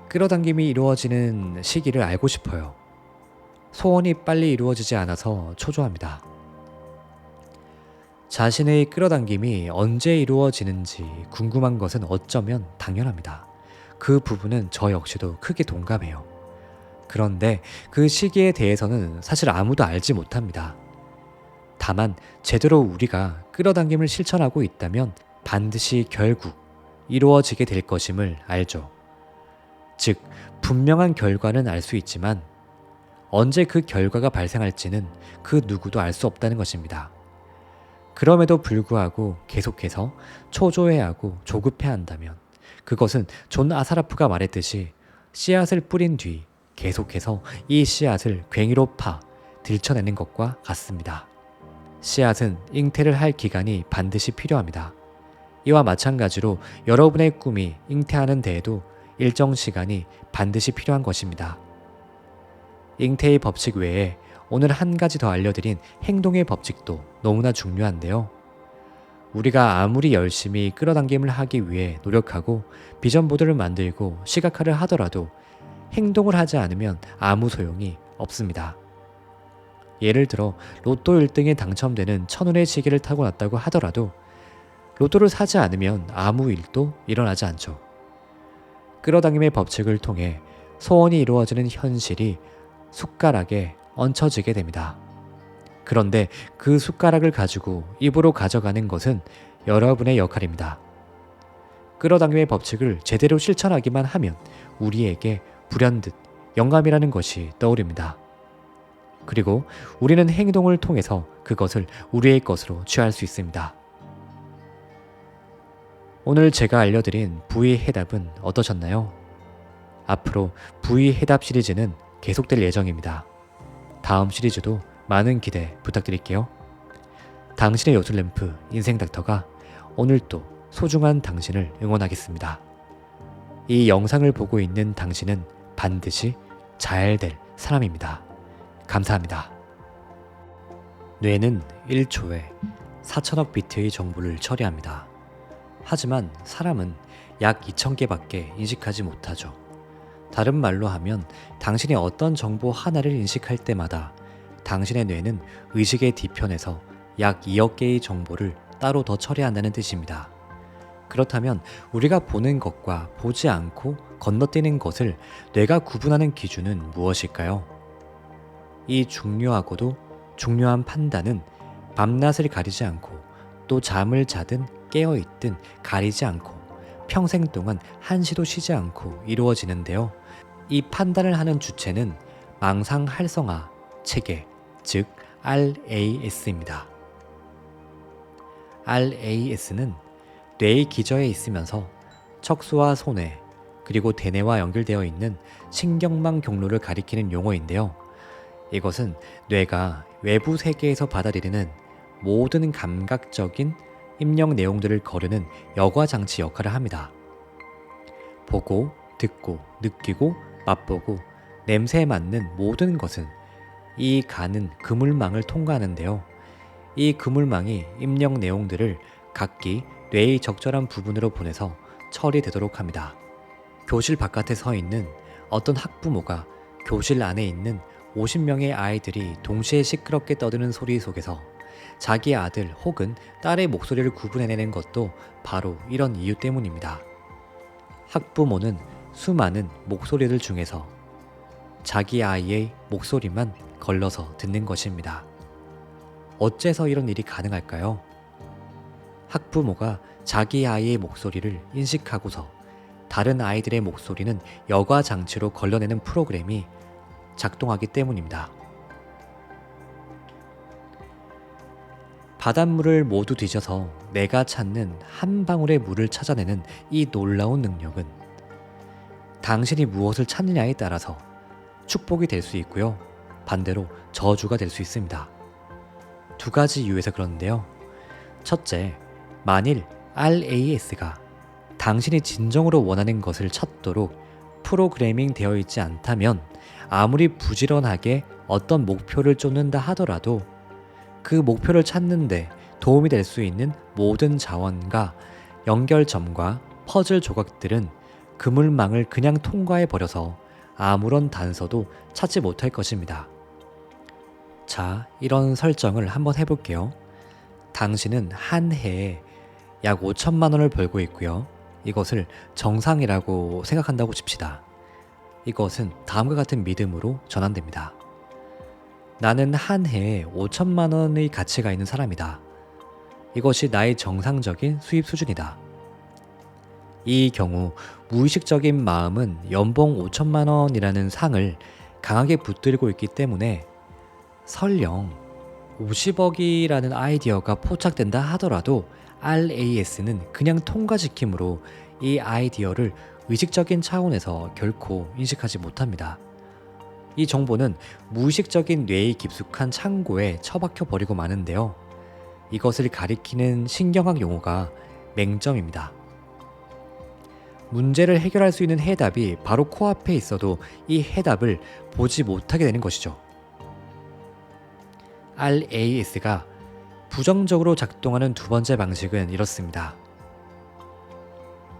A: 끌어당김이 이루어지는 시기를 알고 싶어요. 소원이 빨리 이루어지지 않아서 초조합니다. 자신의 끌어당김이 언제 이루어지는지 궁금한 것은 어쩌면 당연합니다. 그 부분은 저 역시도 크게 동감해요. 그런데 그 시기에 대해서는 사실 아무도 알지 못합니다. 다만 제대로 우리가 끌어당김을 실천하고 있다면 반드시 결국 이루어지게 될 것임을 알죠. 즉, 분명한 결과는 알 수 있지만 언제 그 결과가 발생할지는 그 누구도 알 수 없다는 것입니다. 그럼에도 불구하고 계속해서 초조해하고 조급해한다면 그것은 존 아사라프가 말했듯이 씨앗을 뿌린 뒤 계속해서 이 씨앗을 괭이로 파 들춰내는 것과 같습니다. 씨앗은 잉태를 할 기간이 반드시 필요합니다. 이와 마찬가지로 여러분의 꿈이 잉태하는 데에도 일정 시간이 반드시 필요한 것입니다. 잉태의 법칙 외에 오늘 한 가지 더 알려드린 행동의 법칙도 너무나 중요한데요. 우리가 아무리 열심히 끌어당김을 하기 위해 노력하고 비전보드를 만들고 시각화를 하더라도 행동을 하지 않으면 아무 소용이 없습니다. 예를 들어 로또 1등에 당첨되는 천운의 시계를 타고났다고 하더라도 로또를 사지 않으면 아무 일도 일어나지 않죠. 끌어당김의 법칙을 통해 소원이 이루어지는 현실이 숟가락에 얹혀지게 됩니다. 그런데 그 숟가락을 가지고 입으로 가져가는 것은 여러분의 역할입니다. 끌어당김의 법칙을 제대로 실천하기만 하면 우리에게 불현듯 영감이라는 것이 떠오릅니다. 그리고 우리는 행동을 통해서 그것을 우리의 것으로 취할 수 있습니다. 오늘 제가 알려드린 부의 해답은 어떠셨나요? 앞으로 부의 해답 시리즈는 계속될 예정입니다. 다음 시리즈도 많은 기대 부탁드릴게요. 당신의 요술램프 인생닥터가 오늘도 소중한 당신을 응원하겠습니다. 이 영상을 보고 있는 당신은 반드시 잘 될 사람입니다. 감사합니다. 뇌는 1초에 4천억 비트의 정보를 처리합니다. 하지만 사람은 약 2,000개밖에 인식하지 못하죠. 다른 말로 하면 당신이 어떤 정보 하나를 인식할 때마다 당신의 뇌는 의식의 뒤편에서 약 2억 개의 정보를 따로 더 처리한다는 뜻입니다. 그렇다면 우리가 보는 것과 보지 않고 건너뛰는 것을 뇌가 구분하는 기준은 무엇일까요? 이 중요하고도 중요한 판단은 밤낮을 가리지 않고 또 잠을 자든 깨어있든 가리지 않고 평생 동안 한시도 쉬지 않고 이루어지는데요. 이 판단을 하는 주체는 망상 활성화 체계, 즉 RAS입니다. RAS는 뇌의 기저에 있으면서 척수와 소뇌, 그리고 대뇌와 연결되어 있는 신경망 경로를 가리키는 용어인데요. 이것은 뇌가 외부 세계에서 받아들이는 모든 감각적인 입력 내용들을 거르는 여과장치 역할을 합니다. 보고, 듣고, 느끼고, 맛보고, 냄새에 맡는 모든 것은 이 가는 그물망을 통과하는데요. 이 그물망이 입력 내용들을 각기 뇌의 적절한 부분으로 보내서 처리되도록 합니다. 교실 바깥에 서 있는 어떤 학부모가 교실 안에 있는 50명의 아이들이 동시에 시끄럽게 떠드는 소리 속에서 자기 아들 혹은 딸의 목소리를 구분해내는 것도 바로 이런 이유 때문입니다. 학부모는 수많은 목소리들 중에서 자기 아이의 목소리만 걸러서 듣는 것입니다. 어째서 이런 일이 가능할까요? 학부모가 자기 아이의 목소리를 인식하고서 다른 아이들의 목소리는 여과 장치로 걸러내는 프로그램이 작동하기 때문입니다. 바닷물을 모두 뒤져서 내가 찾는 한 방울의 물을 찾아내는 이 놀라운 능력은 당신이 무엇을 찾느냐에 따라서 축복이 될 수 있고요. 반대로 저주가 될 수 있습니다. 두 가지 이유에서 그런데요. 첫째, 만일 RAS가 당신이 진정으로 원하는 것을 찾도록 프로그래밍 되어 있지 않다면 아무리 부지런하게 어떤 목표를 쫓는다 하더라도 그 목표를 찾는데 도움이 될 수 있는 모든 자원과 연결점과 퍼즐 조각들은 그물망을 그냥 통과해 버려서 아무런 단서도 찾지 못할 것입니다. 자, 이런 설정을 한번 해볼게요. 당신은 한 해에 약 5천만 원을 벌고 있고요. 이것을 정상이라고 생각한다고 칩시다. 이것은 다음과 같은 믿음으로 전환됩니다. 나는 한 해에 5천만 원의 가치가 있는 사람이다. 이것이 나의 정상적인 수입 수준이다. 이 경우 무의식적인 마음은 연봉 5천만 원이라는 상을 강하게 붙들고 있기 때문에 설령 50억이라는 아이디어가 포착된다 하더라도 RAS는 그냥 통과시킴으로 이 아이디어를 의식적인 차원에서 결코 인식하지 못합니다. 이 정보는 무의식적인 뇌의 깊숙한 창고에 처박혀 버리고 마는데요. 이것을 가리키는 신경학 용어가 맹점입니다. 문제를 해결할 수 있는 해답이 바로 코앞에 있어도 이 해답을 보지 못하게 되는 것이죠. RAS가 부정적으로 작동하는 두 번째 방식은 이렇습니다.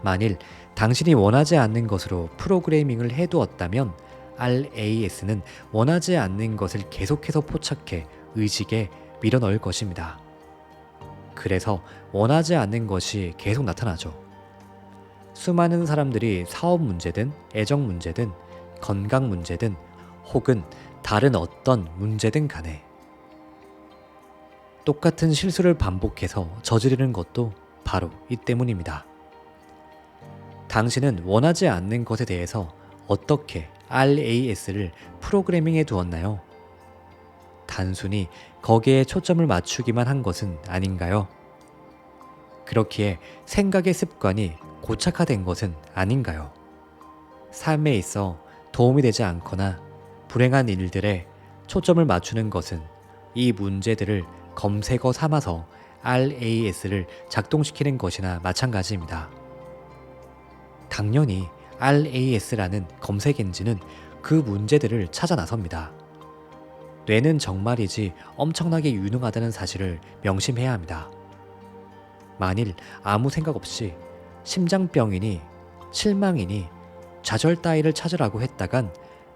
A: 만일 당신이 원하지 않는 것으로 프로그래밍을 해두었다면 RAS는 원하지 않는 것을 계속해서 포착해 의식에 밀어넣을 것입니다. 그래서 원하지 않는 것이 계속 나타나죠. 수많은 사람들이 사업 문제든 애정 문제든 건강 문제든 혹은 다른 어떤 문제든 간에 똑같은 실수를 반복해서 저지르는 것도 바로 이 때문입니다. 당신은 원하지 않는 것에 대해서 어떻게 RAS를 프로그래밍해 두었나요? 단순히 거기에 초점을 맞추기만 한 것은 아닌가요? 그렇기에 생각의 습관이 고착화된 것은 아닌가요? 삶에 있어 도움이 되지 않거나 불행한 일들에 초점을 맞추는 것은 이 문제들을 검색어 삼아서 RAS를 작동시키는 것이나 마찬가지입니다. 당연히 RAS라는 검색 엔진은 그 문제들을 찾아 나섭니다. 뇌는 정말이지 엄청나게 유능하다는 사실을 명심해야 합니다. 만일 아무 생각 없이 심장병이니 실망이니 좌절 따위를 찾으라고 했다간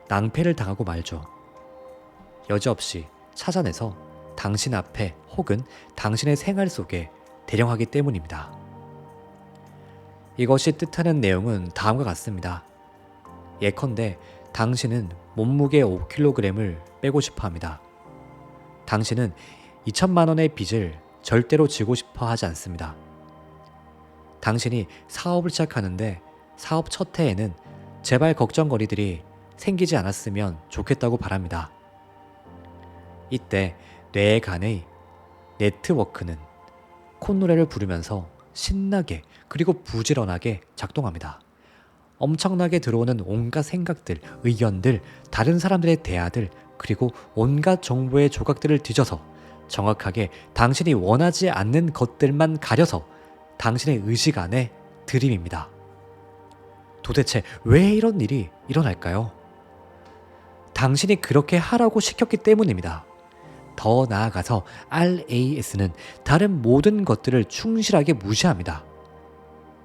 A: 낭패를 당하고 말죠. 여지없이 찾아내서 당신 앞에 혹은 당신의 생활 속에 대령하기 때문입니다. 이것이 뜻하는 내용은 다음과 같습니다. 예컨대 당신은 몸무게 5kg을 빼고 싶어 합니다. 당신은 2천만 원의 빚을 절대로 지고 싶어 하지 않습니다. 당신이 사업을 시작하는데 사업 첫 해에는 제발 걱정거리들이 생기지 않았으면 좋겠다고 바랍니다. 이때 뇌 간의 네트워크는 콧노래를 부르면서 신나게 그리고 부지런하게 작동합니다. 엄청나게 들어오는 온갖 생각들, 의견들, 다른 사람들의 대화들, 그리고 온갖 정보의 조각들을 뒤져서 정확하게 당신이 원하지 않는 것들만 가려서 당신의 의식 안에 들이밉니다. 도대체 왜 이런 일이 일어날까요? 당신이 그렇게 하라고 시켰기 때문입니다. 더 나아가서 RAS는 다른 모든 것들을 충실하게 무시합니다.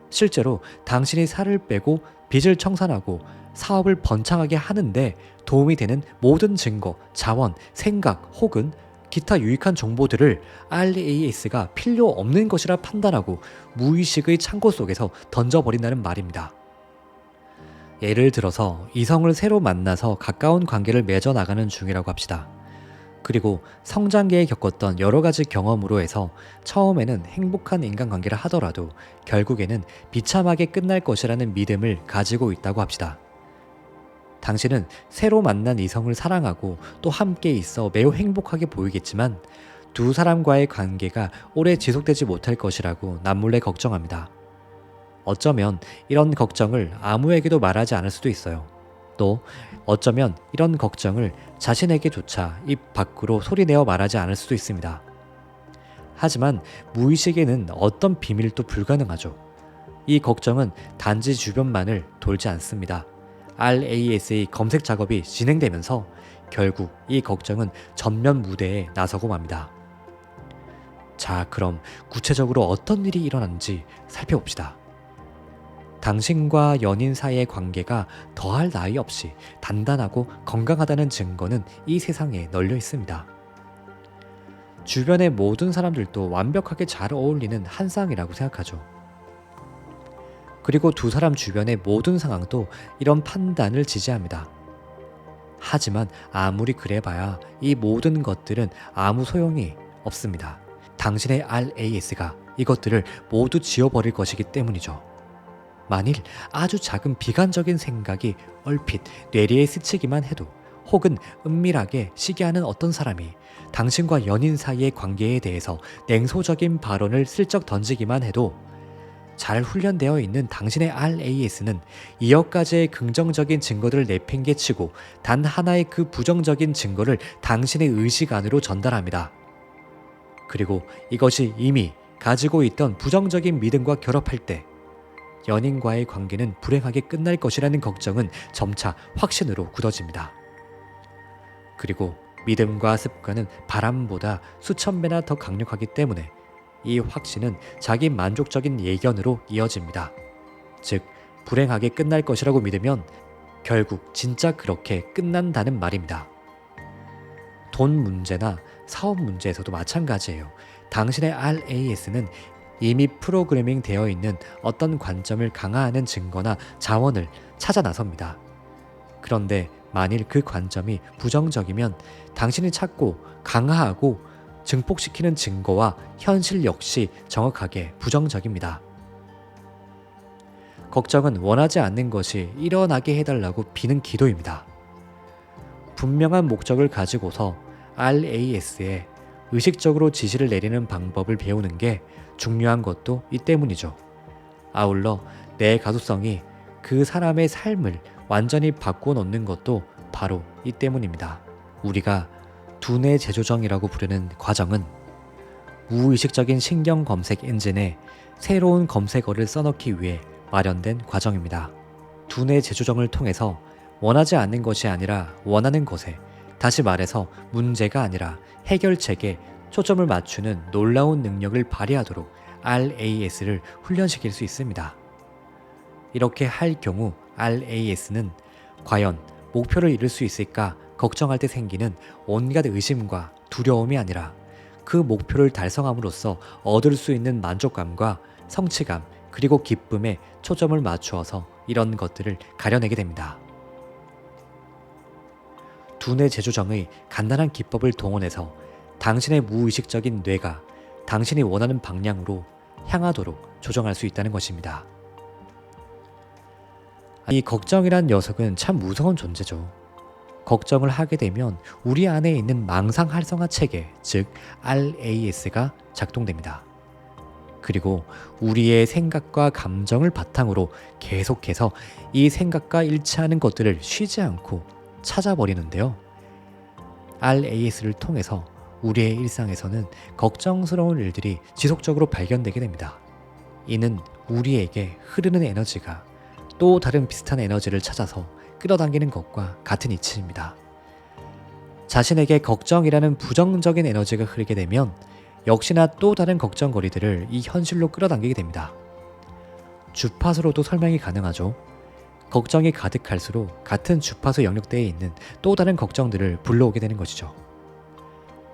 A: 실제로 당신이 살을 빼고 빚을 청산하고 사업을 번창하게 하는데 도움이 되는 모든 증거, 자원, 생각 혹은 기타 유익한 정보들을 RAS가 필요 없는 것이라 판단하고 무의식의 창고 속에서 던져버린다는 말입니다. 예를 들어서 이성을 새로 만나서 가까운 관계를 맺어나가는 중이라고 합시다. 그리고 성장기에 겪었던 여러 가지 경험으로 해서 처음에는 행복한 인간관계를 하더라도 결국에는 비참하게 끝날 것이라는 믿음을 가지고 있다고 합시다. 당신은 새로 만난 이성을 사랑하고 또 함께 있어 매우 행복하게 보이겠지만 두 사람과의 관계가 오래 지속되지 못할 것이라고 남몰래 걱정합니다. 어쩌면 이런 걱정을 아무에게도 말하지 않을 수도 있어요. 또 어쩌면 이런 걱정을 자신에게조차 입 밖으로 소리내어 말하지 않을 수도 있습니다. 하지만 무의식에는 어떤 비밀도 불가능하죠. 이 걱정은 단지 주변만을 돌지 않습니다. RAS의 검색 작업이 진행되면서 결국 이 걱정은 전면 무대에 나서고 맙니다. 자, 그럼 구체적으로 어떤 일이 일어났는지 살펴봅시다. 당신과 연인 사이의 관계가 더할 나위 없이 단단하고 건강하다는 증거는 이 세상에 널려 있습니다. 주변의 모든 사람들도 완벽하게 잘 어울리는 한 쌍이라고 생각하죠. 그리고 두 사람 주변의 모든 상황도 이런 판단을 지지합니다. 하지만 아무리 그래봐야 이 모든 것들은 아무 소용이 없습니다. 당신의 RAS가 이것들을 모두 지워버릴 것이기 때문이죠. 만일 아주 작은 비관적인 생각이 얼핏 뇌리에 스치기만 해도 혹은 은밀하게 시기하는 어떤 사람이 당신과 연인 사이의 관계에 대해서 냉소적인 발언을 슬쩍 던지기만 해도 잘 훈련되어 있는 당신의 RAS는 2억 가지의 긍정적인 증거들을 내팽개치고 단 하나의 그 부정적인 증거를 당신의 의식 안으로 전달합니다. 그리고 이것이 이미 가지고 있던 부정적인 믿음과 결합할 때 연인과의 관계는 불행하게 끝날 것이라는 걱정은 점차 확신으로 굳어집니다. 그리고 믿음과 습관은 바람보다 수천 배나 더 강력하기 때문에 이 확신은 자기 만족적인 예견으로 이어집니다. 즉, 불행하게 끝날 것이라고 믿으면 결국 진짜 그렇게 끝난다는 말입니다. 돈 문제나 사업 문제에서도 마찬가지예요. 당신의 RAS는 이미 프로그래밍 되어 있는 어떤 관점을 강화하는 증거나 자원을 찾아 나섭니다. 그런데 만일 그 관점이 부정적이면 당신이 찾고 강화하고 증폭시키는 증거와 현실 역시 정확하게 부정적입니다. 걱정은 원하지 않는 것이 일어나게 해달라고 비는 기도입니다. 분명한 목적을 가지고서 RAS에 의식적으로 지시를 내리는 방법을 배우는 게 중요한 것도 이 때문이죠. 아울러 내 가독성이 그 사람의 삶을 완전히 바꿔놓는 것도 바로 이 때문입니다. 우리가 두뇌 재조정이라고 부르는 과정은 무의식적인 신경 검색 엔진에 새로운 검색어를 써넣기 위해 마련된 과정입니다. 두뇌 재조정을 통해서 원하지 않는 것이 아니라 원하는 것에, 다시 말해서 문제가 아니라 해결책에 초점을 맞추는 놀라운 능력을 발휘하도록 RAS를 훈련시킬 수 있습니다. 이렇게 할 경우 RAS는 과연 목표를 이룰 수 있을까 걱정할 때 생기는 온갖 의심과 두려움이 아니라 그 목표를 달성함으로써 얻을 수 있는 만족감과 성취감 그리고 기쁨에 초점을 맞추어서 이런 것들을 가려내게 됩니다. 두뇌 재조정의 간단한 기법을 동원해서 당신의 무의식적인 뇌가 당신이 원하는 방향으로 향하도록 조정할 수 있다는 것입니다. 이 걱정이란 녀석은 참 무서운 존재죠. 걱정을 하게 되면 우리 안에 있는 망상 활성화 체계, 즉 RAS가 작동됩니다. 그리고 우리의 생각과 감정을 바탕으로 계속해서 이 생각과 일치하는 것들을 쉬지 않고 찾아버리는데요. RAS를 통해서 우리의 일상에서는 걱정스러운 일들이 지속적으로 발견되게 됩니다. 이는 우리에게 흐르는 에너지가 또 다른 비슷한 에너지를 찾아서 끌어당기는 것과 같은 이치입니다. 자신에게 걱정이라는 부정적인 에너지가 흐르게 되면 역시나 또 다른 걱정거리들을 이 현실로 끌어당기게 됩니다. 주파수로도 설명이 가능하죠. 걱정이 가득할수록 같은 주파수 영역대에 있는 또 다른 걱정들을 불러오게 되는 것이죠.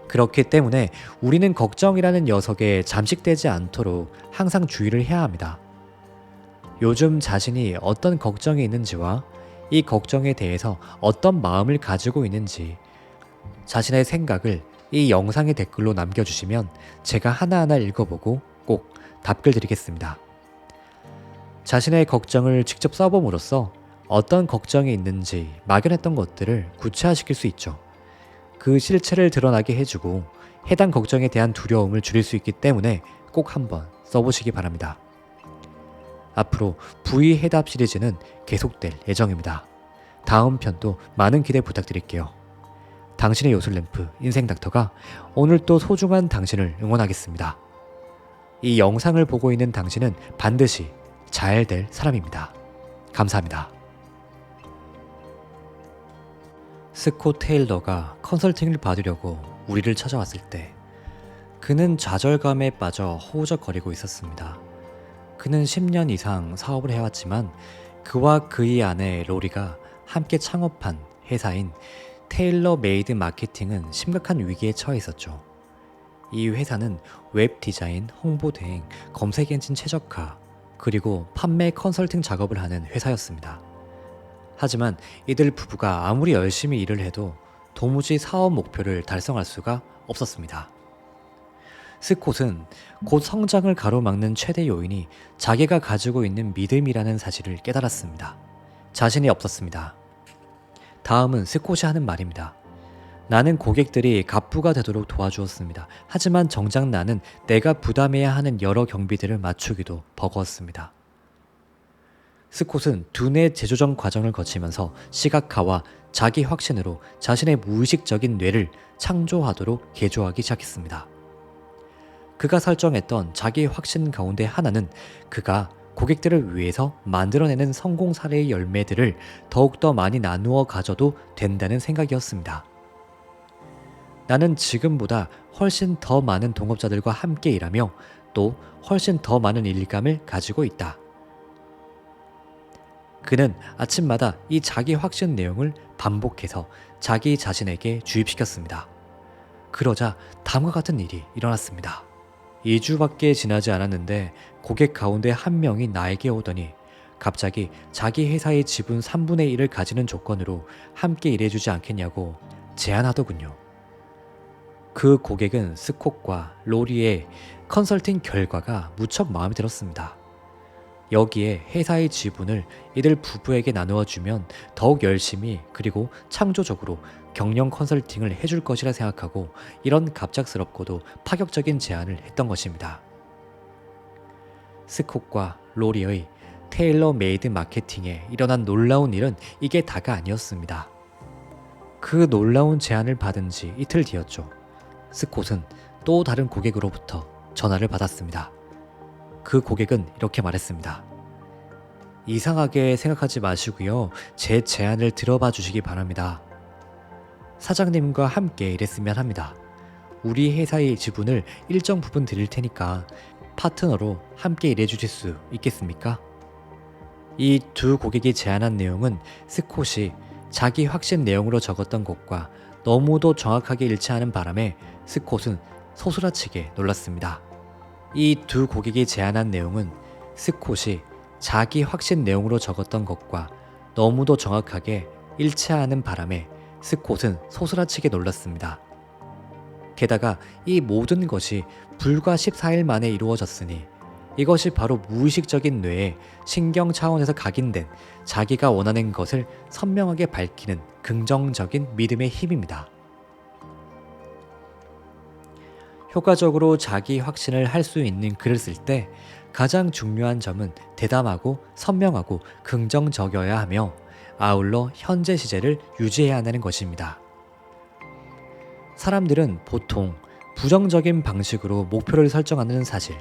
A: 그렇기 때문에 우리는 걱정이라는 녀석에 잠식되지 않도록 항상 주의를 해야 합니다. 요즘 자신이 어떤 걱정이 있는지와 이 걱정에 대해서 어떤 마음을 가지고 있는지 자신의 생각을 이 영상의 댓글로 남겨주시면 제가 하나하나 읽어보고 꼭 답글 드리겠습니다. 자신의 걱정을 직접 써봄으로써 어떤 걱정이 있는지 막연했던 것들을 구체화시킬 수 있죠. 그 실체를 드러나게 해주고 해당 걱정에 대한 두려움을 줄일 수 있기 때문에 꼭 한번 써보시기 바랍니다. 앞으로 V해답 시리즈는 계속될 예정입니다. 다음 편도 많은 기대 부탁드릴게요. 당신의 요술램프 인생닥터가 오늘 또 소중한 당신을 응원하겠습니다. 이 영상을 보고 있는 당신은 반드시 잘 될 사람입니다. 감사합니다. 스콧 테일러가 컨설팅을 받으려고 우리를 찾아왔을 때 그는 좌절감에 빠져 허우적거리고 있었습니다. 그는 10년 이상 사업을 해왔지만 그와 그의 아내 로리가 함께 창업한 회사인 테일러 메이드 마케팅은 심각한 위기에 처해 있었죠. 이 회사는 웹 디자인, 홍보 대행, 검색 엔진 최적화, 그리고 판매 컨설팅 작업을 하는 회사였습니다. 하지만 이들 부부가 아무리 열심히 일을 해도 도무지 사업 목표를 달성할 수가 없었습니다. 스콧은 곧 성장을 가로막는 최대 요인이 자기가 가지고 있는 믿음이라는 사실을 깨달았습니다. 자신이 없었습니다. 다음은 스콧이 하는 말입니다. 나는 고객들이 갑부가 되도록 도와주었습니다. 하지만 정작 나는 내가 부담해야 하는 여러 경비들을 맞추기도 버거웠습니다. 스콧은 두뇌 재조정 과정을 거치면서 시각화와 자기 확신으로 자신의 무의식적인 뇌를 창조하도록 개조하기 시작했습니다. 그가 설정했던 자기 확신 가운데 하나는 그가 고객들을 위해서 만들어내는 성공 사례의 열매들을 더욱더 많이 나누어 가져도 된다는 생각이었습니다. 나는 지금보다 훨씬 더 많은 동업자들과 함께 일하며 또 훨씬 더 많은 일감을 가지고 있다. 그는 아침마다 이 자기 확신 내용을 반복해서 자기 자신에게 주입시켰습니다. 그러자 다음과 같은 일이 일어났습니다. 2주밖에 지나지 않았는데 고객 가운데 한 명이 나에게 오더니 갑자기 자기 회사의 지분 3분의 1을 가지는 조건으로 함께 일해주지 않겠냐고 제안하더군요. 그 고객은 스콧과 로리의 컨설팅 결과가 무척 마음에 들었습니다. 여기에 회사의 지분을 이들 부부에게 나누어 주면 더욱 열심히 그리고 창조적으로 경영 컨설팅을 해줄 것이라 생각하고 이런 갑작스럽고도 파격적인 제안을 했던 것입니다. 스콧과 로리의 테일러 메이드 마케팅에 일어난 놀라운 일은 이게 다가 아니었습니다. 그 놀라운 제안을 받은 지 이틀 뒤였죠. 스콧은 또 다른 고객으로부터 전화를 받았습니다. 그 고객은 이렇게 말했습니다. 이상하게 생각하지 마시고요. 제 제안을 들어봐 주시기 바랍니다. 사장님과 함께 일했으면 합니다. 우리 회사의 지분을 일정 부분 드릴 테니까 파트너로 함께 일해 주실 수 있겠습니까? 이 두 고객이 제안한 내용은 스콧이 자기 확신 내용으로 적었던 것과 너무도 정확하게 일치하는 바람에 스콧은 소스라치게 놀랐습니다. 이 두 고객이 제안한 내용은 스콧이 자기 확신 내용으로 적었던 것과 너무도 정확하게 일치하는 바람에 스콧은 소스라치게 놀랐습니다. 게다가 이 모든 것이 불과 14일 만에 이루어졌으니 이것이 바로 무의식적인 뇌에 신경 차원에서 각인된 자기가 원하는 것을 선명하게 밝히는 긍정적인 믿음의 힘입니다. 효과적으로 자기 확신을 할 수 있는 글을 쓸 때 가장 중요한 점은 대담하고 선명하고 긍정적이어야 하며 아울러 현재 시제를 유지해야 한다는 것입니다. 사람들은 보통 부정적인 방식으로 목표를 설정하는 사실,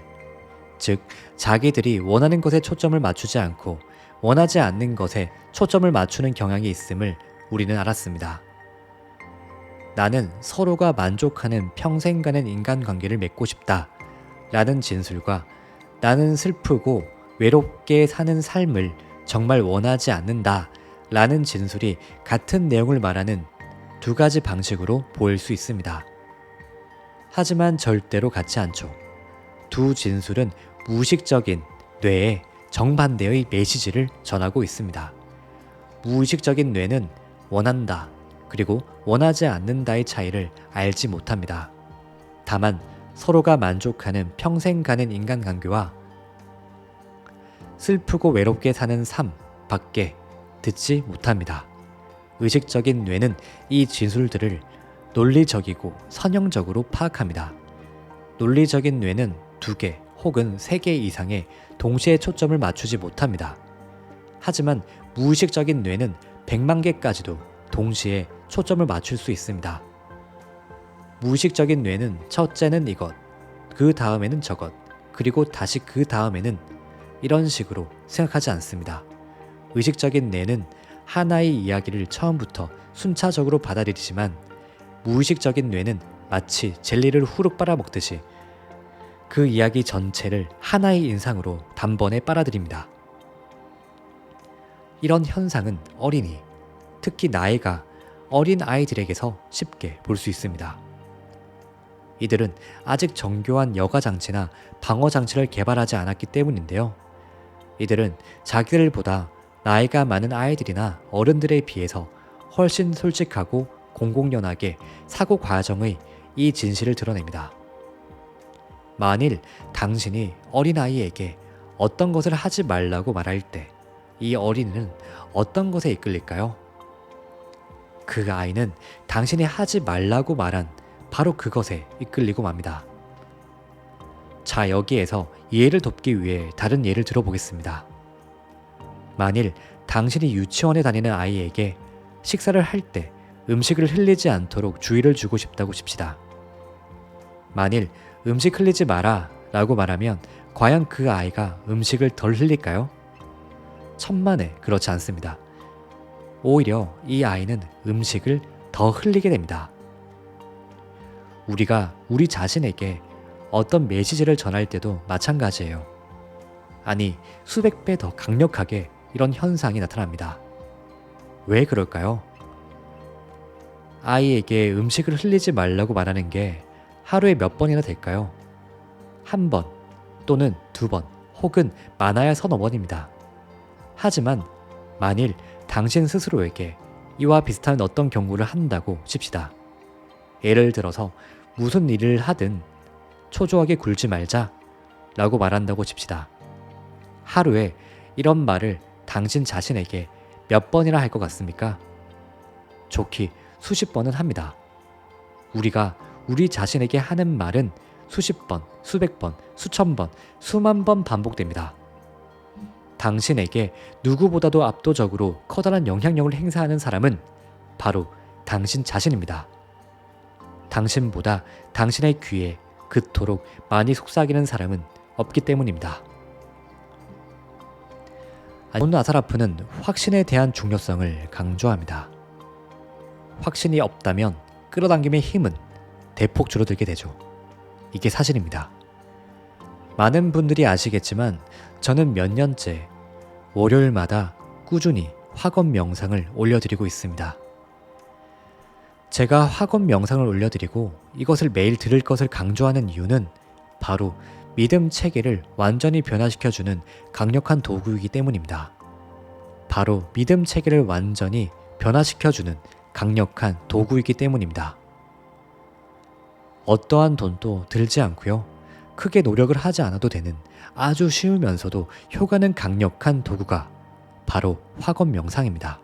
A: 즉 자기들이 원하는 것에 초점을 맞추지 않고 원하지 않는 것에 초점을 맞추는 경향이 있음을 우리는 알았습니다. 나는 서로가 만족하는 평생 가는 인간관계를 맺고 싶다 라는 진술과 나는 슬프고 외롭게 사는 삶을 정말 원하지 않는다 라는 진술이 같은 내용을 말하는 두 가지 방식으로 보일 수 있습니다. 하지만 절대로 같지 않죠. 두 진술은 무의식적인 뇌에 정반대의 메시지를 전하고 있습니다. 무의식적인 뇌는 원한다 그리고 원하지 않는다의 차이를 알지 못합니다. 다만 서로가 만족하는 평생 가는 인간관계와 슬프고 외롭게 사는 삶 밖에 듣지 못합니다. 의식적인 뇌는 이 진술들을 논리적이고 선형적으로 파악합니다. 논리적인 뇌는 2개 혹은 3개 이상의 동시에 초점을 맞추지 못합니다. 하지만 무의식적인 뇌는 100만 개까지도 동시에 초점을 맞출 수 있습니다. 무의식적인 뇌는 첫째는 이것, 그 다음에는 저것, 그리고 다시 그 다음에는 이런 식으로 생각하지 않습니다. 의식적인 뇌는 하나의 이야기를 처음부터 순차적으로 받아들이지만 무의식적인 뇌는 마치 젤리를 후룩 빨아먹듯이 그 이야기 전체를 하나의 인상으로 단번에 빨아들입니다. 이런 현상은 어린이, 특히 나이가 어린 아이들에게서 쉽게 볼 수 있습니다. 이들은 아직 정교한 여가 장치나 방어 장치를 개발하지 않았기 때문인데요. 이들은 자기들보다 나이가 많은 아이들이나 어른들에 비해서 훨씬 솔직하고 공공연하게 사고 과정의 이 진실을 드러냅니다. 만일 당신이 어린아이에게 어떤 것을 하지 말라고 말할 때 이 어린이는 어떤 것에 이끌릴까요? 그 아이는 당신이 하지 말라고 말한 바로 그것에 이끌리고 맙니다. 자, 여기에서 이해를 돕기 위해 다른 예를 들어보겠습니다. 만일 당신이 유치원에 다니는 아이에게 식사를 할 때 음식을 흘리지 않도록 주의를 주고 싶다고 칩시다. 만일 음식 흘리지 마라 라고 말하면 과연 그 아이가 음식을 덜 흘릴까요? 천만에 그렇지 않습니다. 오히려 이 아이는 음식을 더 흘리게 됩니다. 우리가 우리 자신에게 어떤 메시지를 전할 때도 마찬가지예요. 아니, 수백 배 더 강력하게 이런 현상이 나타납니다. 왜 그럴까요? 아이에게 음식을 흘리지 말라고 말하는 게 하루에 몇 번이나 될까요? 한 번, 또는 두 번, 혹은 많아야 서너 번입니다. 하지만 만일 당신 스스로에게 이와 비슷한 어떤 경고를 한다고 칩시다. 예를 들어서 무슨 일을 하든 초조하게 굴지 말자 라고 말한다고 칩시다. 하루에 이런 말을 당신 자신에게 몇 번이나 할 것 같습니까? 좋기 수십 번은 합니다. 우리가 우리 자신에게 하는 말은 수십 번, 수백 번, 수천 번, 수만 번 반복됩니다. 당신에게 누구보다도 압도적으로 커다란 영향력을 행사하는 사람은 바로 당신 자신입니다. 당신보다 당신의 귀에 그토록 많이 속삭이는 사람은 없기 때문입니다. 존 아사라프는 확신에 대한 중요성을 강조합니다. 확신이 없다면 끌어당김의 힘은 대폭 줄어들게 되죠. 이게 사실입니다. 많은 분들이 아시겠지만 저는 몇 년째 월요일마다 꾸준히 화권 명상을 올려드리고 있습니다. 제가 화권 명상을 올려드리고 이것을 매일 들을 것을 강조하는 이유는 바로 믿음 체계를 완전히 변화시켜주는 강력한 도구이기 때문입니다. 바로 믿음 체계를 완전히 변화시켜주는 강력한 도구이기 때문입니다. 어떠한 돈도 들지 않고요. 크게 노력을 하지 않아도 되는 아주 쉬우면서도 효과는 강력한 도구가 바로 화권 명상입니다.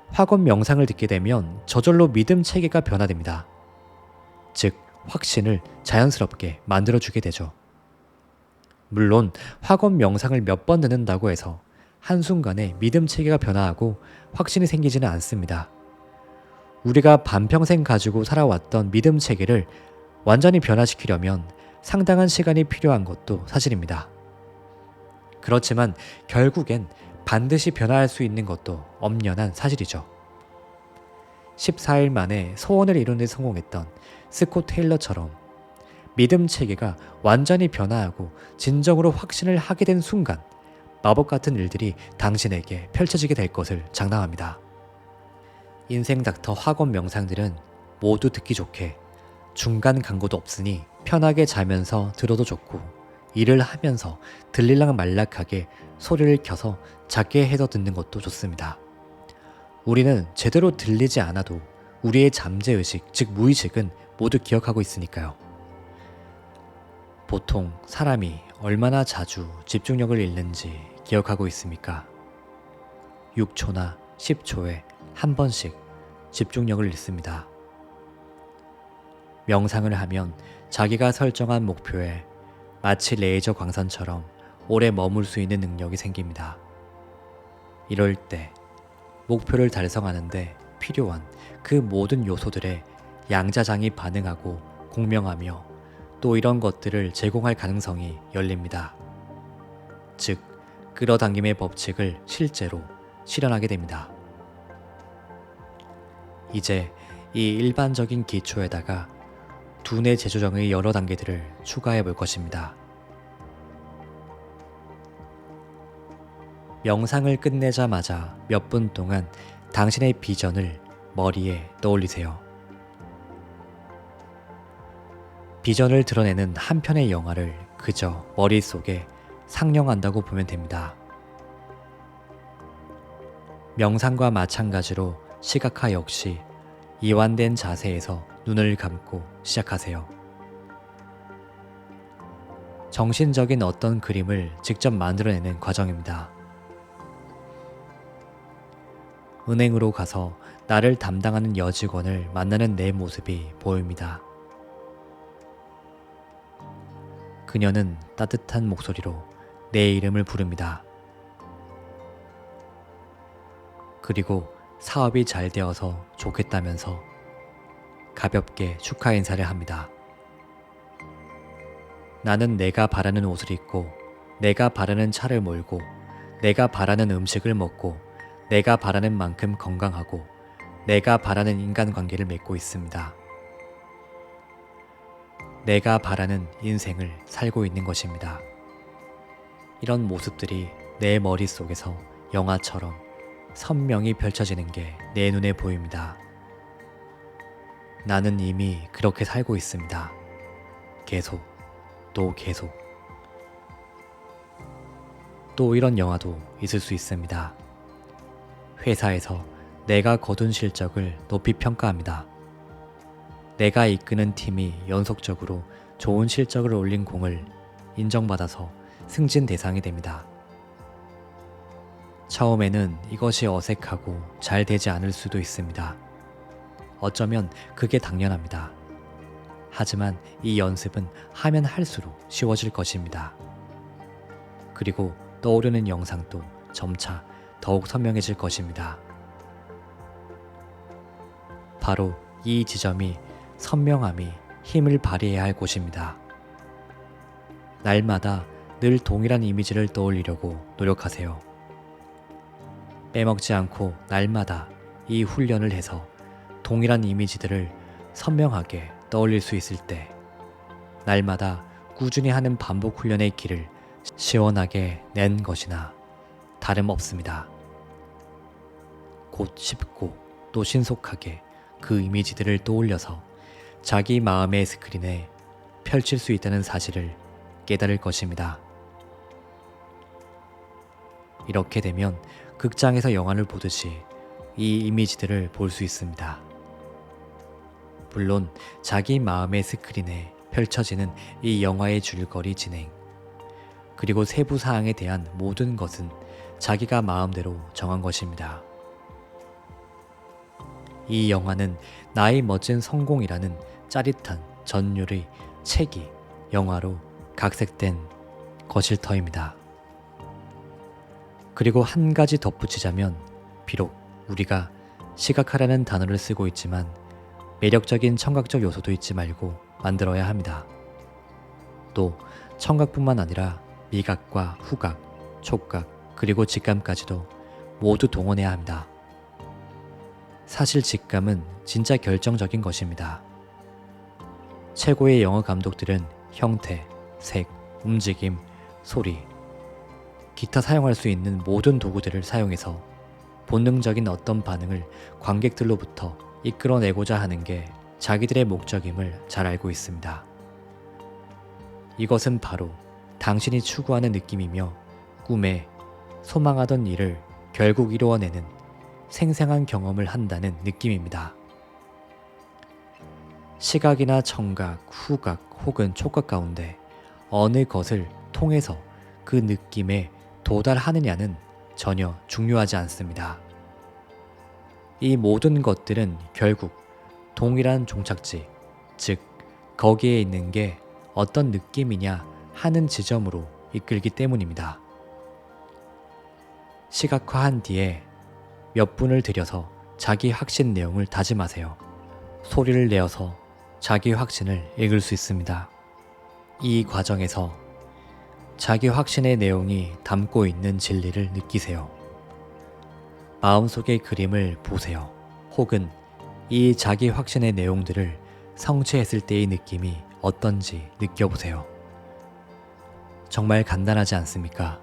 A: 화권 명상을 듣게 되면 저절로 믿음 체계가 변화됩니다. 즉, 확신을 자연스럽게 만들어주게 되죠. 물론 화권 명상을 몇 번 듣는다고 해서 한순간에 믿음 체계가 변화하고 확신이 생기지는 않습니다. 우리가 반평생 가지고 살아왔던 믿음 체계를 완전히 변화시키려면 상당한 시간이 필요한 것도 사실입니다. 그렇지만 결국엔 반드시 변화할 수 있는 것도 엄연한 사실이죠. 14일 만에 소원을 이루는 데 성공했던 스콧 테일러처럼 믿음 체계가 완전히 변화하고 진정으로 확신을 하게 된 순간 마법 같은 일들이 당신에게 펼쳐지게 될 것을 장담합니다. 인생 닥터 화권 명상들은 모두 듣기 좋게 중간 광고도 없으니 편하게 자면서 들어도 좋고 일을 하면서 들릴랑 말락하게 소리를 켜서 작게 해서 듣는 것도 좋습니다. 우리는 제대로 들리지 않아도 우리의 잠재의식, 즉 무의식은 모두 기억하고 있으니까요. 보통 사람이 얼마나 자주 집중력을 잃는지 기억하고 있습니까? 6초나 10초에 한 번씩 집중력을 잃습니다. 명상을 하면 자기가 설정한 목표에 마치 레이저 광선처럼 오래 머물 수 있는 능력이 생깁니다. 이럴 때 목표를 달성하는데 필요한 그 모든 요소들에 양자장이 반응하고 공명하며 또 이런 것들을 제공할 가능성이 열립니다. 즉, 끌어당김의 법칙을 실제로 실현하게 됩니다. 이제 이 일반적인 기초에다가 두뇌 재조정의 여러 단계들을 추가해 볼 것입니다. 명상을 끝내자마자 몇 분 동안 당신의 비전을 머리에 떠올리세요. 비전을 드러내는 한 편의 영화를 그저 머릿속에 상영한다고 보면 됩니다. 명상과 마찬가지로 시각화 역시 이완된 자세에서 눈을 감고 시작하세요. 정신적인 어떤 그림을 직접 만들어내는 과정입니다. 은행으로 가서 나를 담당하는 여직원을 만나는 내 모습이 보입니다. 그녀는 따뜻한 목소리로 내 이름을 부릅니다. 그리고 사업이 잘 되어서 좋겠다면서 가볍게 축하 인사를 합니다. 나는 내가 바라는 옷을 입고, 내가 바라는 차를 몰고, 내가 바라는 음식을 먹고, 내가 바라는 만큼 건강하고, 내가 바라는 인간관계를 맺고 있습니다. 내가 바라는 인생을 살고 있는 것입니다. 이런 모습들이 내 머릿속에서 영화처럼 선명히 펼쳐지는 게 내 눈에 보입니다. 나는 이미 그렇게 살고 있습니다. 계속, 또 계속. 또 이런 영화도 있을 수 있습니다. 회사에서 내가 거둔 실적을 높이 평가합니다. 내가 이끄는 팀이 연속적으로 좋은 실적을 올린 공을 인정받아서 승진 대상이 됩니다. 처음에는 이것이 어색하고 잘 되지 않을 수도 있습니다. 어쩌면 그게 당연합니다. 하지만 이 연습은 하면 할수록 쉬워질 것입니다. 그리고 떠오르는 영상도 점차 더욱 선명해질 것입니다. 바로 이 지점이 선명함이 힘을 발휘해야 할 곳입니다. 날마다 늘 동일한 이미지를 떠올리려고 노력하세요. 빼먹지 않고 날마다 이 훈련을 해서 동일한 이미지들을 선명하게 떠올릴 수 있을 때 날마다 꾸준히 하는 반복 훈련의 길을 시원하게 낸 것이나 다름없습니다. 곧 쉽고 또 신속하게 그 이미지들을 떠올려서 자기 마음의 스크린에 펼칠 수 있다는 사실을 깨달을 것입니다. 이렇게 되면 극장에서 영화를 보듯이 이 이미지들을 볼 수 있습니다. 물론 자기 마음의 스크린에 펼쳐지는 이 영화의 줄거리 진행, 그리고 세부 사항에 대한 모든 것은 자기가 마음대로 정한 것입니다. 이 영화는 나의 멋진 성공이라는 짜릿한 전율의 책이 영화로 각색된 거실터입니다. 그리고 한 가지 덧붙이자면, 비록 우리가 시각화라는 단어를 쓰고 있지만 매력적인 청각적 요소도 잊지 말고 만들어야 합니다. 또 청각뿐만 아니라 미각과 후각, 촉각, 그리고 직감까지도 모두 동원해야 합니다. 사실 직감은 진짜 결정적인 것입니다. 최고의 영화 감독들은 형태, 색, 움직임, 소리, 기타 사용할 수 있는 모든 도구들을 사용해서 본능적인 어떤 반응을 관객들로부터 이끌어내고자 하는 게 자기들의 목적임을 잘 알고 있습니다. 이것은 바로 당신이 추구하는 느낌이며 꿈에 소망하던 일을 결국 이루어내는 생생한 경험을 한다는 느낌입니다. 시각이나 청각, 후각 혹은 촉각 가운데 어느 것을 통해서 그 느낌에 도달하느냐는 전혀 중요하지 않습니다. 이 모든 것들은 결국 동일한 종착지, 즉 거기에 있는 게 어떤 느낌이냐 하는 지점으로 이끌기 때문입니다. 시각화한 뒤에 몇 분을 들여서 자기 확신 내용을 다짐하세요. 소리를 내어서 자기 확신을 읽을 수 있습니다. 이 과정에서 자기 확신의 내용이 담고 있는 진리를 느끼세요. 마음속의 그림을 보세요. 혹은 이 자기 확신의 내용들을 성취했을 때의 느낌이 어떤지 느껴보세요. 정말 간단하지 않습니까?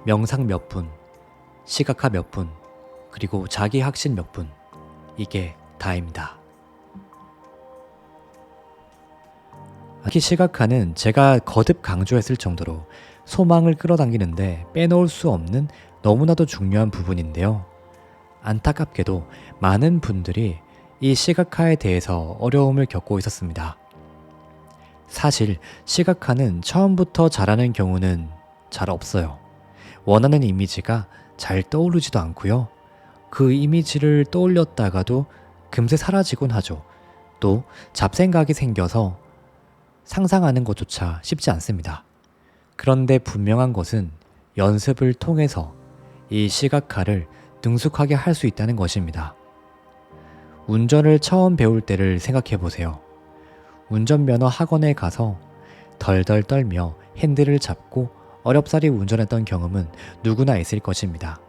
A: 명상 몇 분, 시각화 몇 분, 그리고 자기 확신 몇 분, 이게 다입니다. 특히 시각화는 제가 거듭 강조했을 정도로 소망을 끌어당기는데 빼놓을 수 없는 너무나도 중요한 부분인데요. 안타깝게도 많은 분들이 이 시각화에 대해서 어려움을 겪고 있었습니다. 사실 시각화는 처음부터 잘하는 경우는 잘 없어요. 원하는 이미지가 잘 떠오르지도 않고요. 그 이미지를 떠올렸다가도 금세 사라지곤 하죠. 또 잡생각이 생겨서 상상하는 것조차 쉽지 않습니다. 그런데 분명한 것은 연습을 통해서 이 시각화를 능숙하게 할 수 있다는 것입니다. 운전을 처음 배울 때를 생각해 보세요. 운전면허 학원에 가서 덜덜 떨며 핸들을 잡고 어렵사리 운전했던 경험은 누구나 있을 것입니다.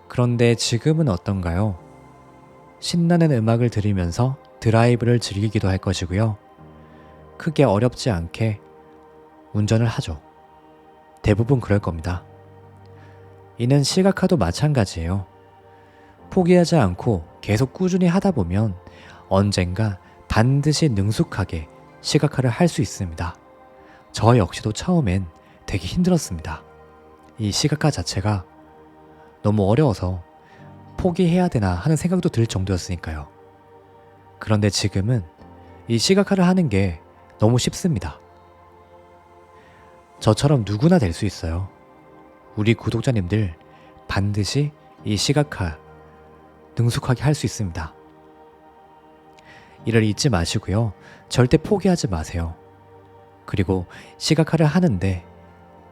A: 그런데 지금은 어떤가요? 신나는 음악을 들으면서 드라이브를 즐기기도 할 것이고요. 크게 어렵지 않게 운전을 하죠. 대부분 그럴 겁니다. 이는 시각화도 마찬가지예요. 포기하지 않고 계속 꾸준히 하다 보면 언젠가 반드시 능숙하게 시각화를 할 수 있습니다. 저 역시도 처음엔 되게 힘들었습니다. 이 시각화 자체가 너무 어려워서 포기해야 되나 하는 생각도 들 정도였으니까요. 그런데 지금은 이 시각화를 하는 게 너무 쉽습니다. 저처럼 누구나 될 수 있어요. 우리 구독자님들 반드시 이 시각화 능숙하게 할 수 있습니다. 이를 잊지 마시고요. 절대 포기하지 마세요. 그리고 시각화를 하는데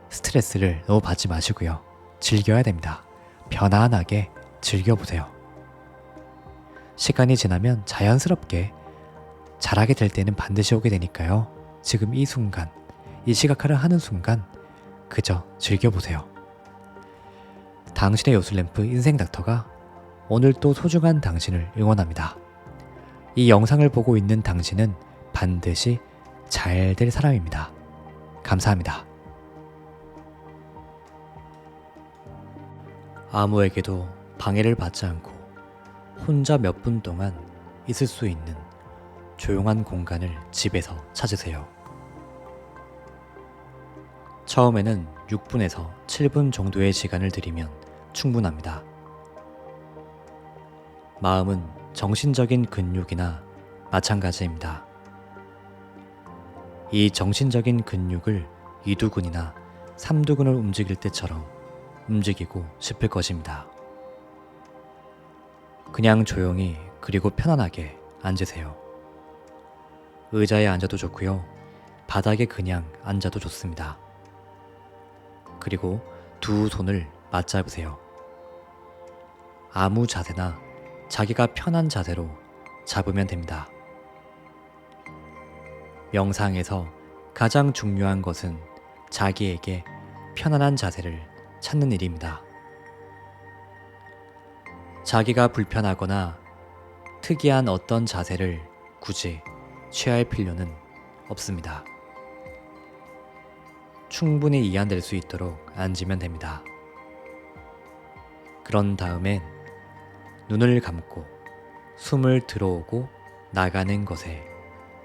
A: 스트레스를 너무 받지 마시고요. 즐겨야 됩니다. 편안하게 즐겨보세요. 시간이 지나면 자연스럽게 잘하게 될 때는 반드시 오게 되니까요. 지금 이 순간, 이 시각화를 하는 순간 그저 즐겨보세요. 당신의 요술램프 인생닥터가 오늘 또 소중한 당신을 응원합니다. 이 영상을 보고 있는 당신은 반드시 잘 될 사람입니다. 감사합니다. 아무에게도 방해를 받지 않고 혼자 몇 분 동안 있을 수 있는 조용한 공간을 집에서 찾으세요. 처음에는 6분에서 7분 정도의 시간을 들이면 충분합니다. 마음은 정신적인 근육이나 마찬가지입니다. 이 정신적인 근육을 이두근이나 삼두근을 움직일 때처럼 움직이고 싶을 것입니다. 그냥 조용히 그리고 편안하게 앉으세요. 의자에 앉아도 좋고요. 바닥에 그냥 앉아도 좋습니다. 그리고 두 손을 맞잡으세요. 아무 자세나 자기가 편한 자세로 잡으면 됩니다. 명상에서 가장 중요한 것은 자기에게 편안한 자세를 찾는 일입니다. 자기가 불편하거나 특이한 어떤 자세를 굳이 취할 필요는 없습니다. 충분히 이해될 수 있도록 앉으면 됩니다. 그런 다음엔 눈을 감고 숨을 들어오고 나가는 것에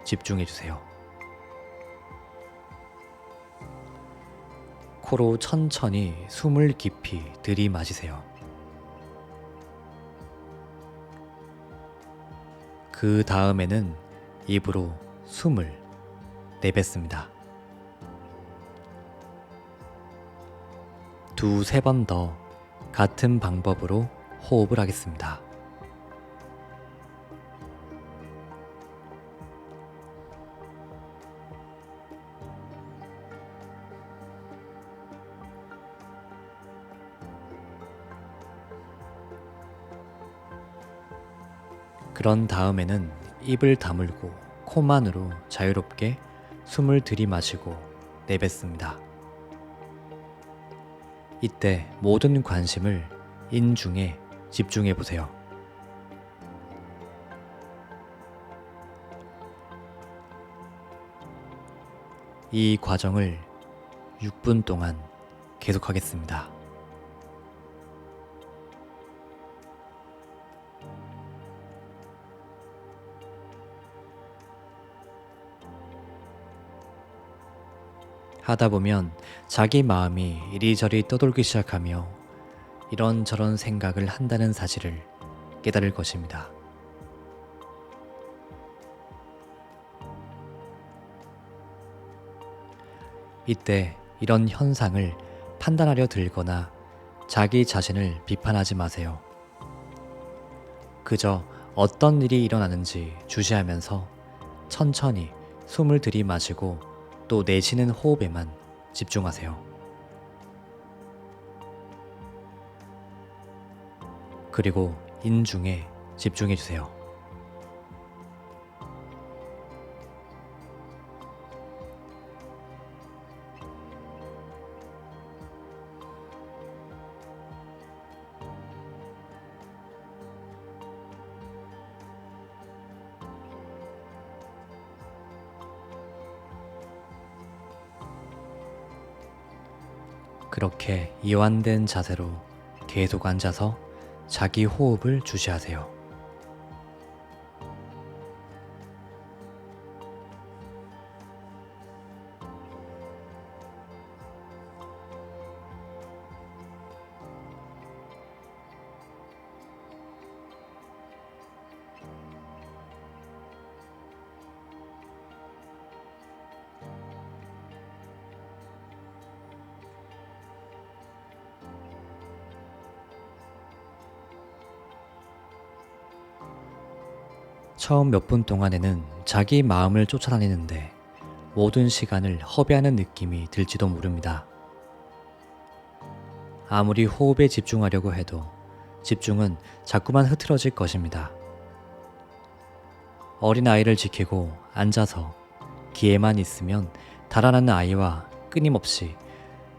A: 집중해 주세요. 코로 천천히 숨을 깊이 들이마시세요. 그 다음에는 입으로 숨을 내뱉습니다. 두세 번 더 같은 방법으로 호흡을 하겠습니다. 그런 다음에는 입을 다물고 코만으로 자유롭게 숨을 들이마시고 내뱉습니다. 이때 모든 관심을 인중에 집중해 보세요. 이 과정을 6분 동안 계속하겠습니다. 하다 보면 자기 마음이 이리저리 떠돌기 시작하며 이런저런 생각을 한다는 사실을 깨달을 것입니다. 이때 이런 현상을 판단하려 들거나 자기 자신을 비판하지 마세요. 그저 어떤 일이 일어나는지 주시하면서 천천히 숨을 들이마시고 또 내쉬는 호흡에만 집중하세요. 그리고 인중에 집중해 주세요. 그렇게 이완된 자세로 계속 앉아서 자기 호흡을 주시하세요. 처음 몇 분 동안에는 자기 마음을 쫓아다니는데 모든 시간을 허비하는 느낌이 들지도 모릅니다. 아무리 호흡에 집중하려고 해도 집중은 자꾸만 흐트러질 것입니다. 어린아이를 지키고 앉아서 기회만 있으면 달아나는 아이와 끊임없이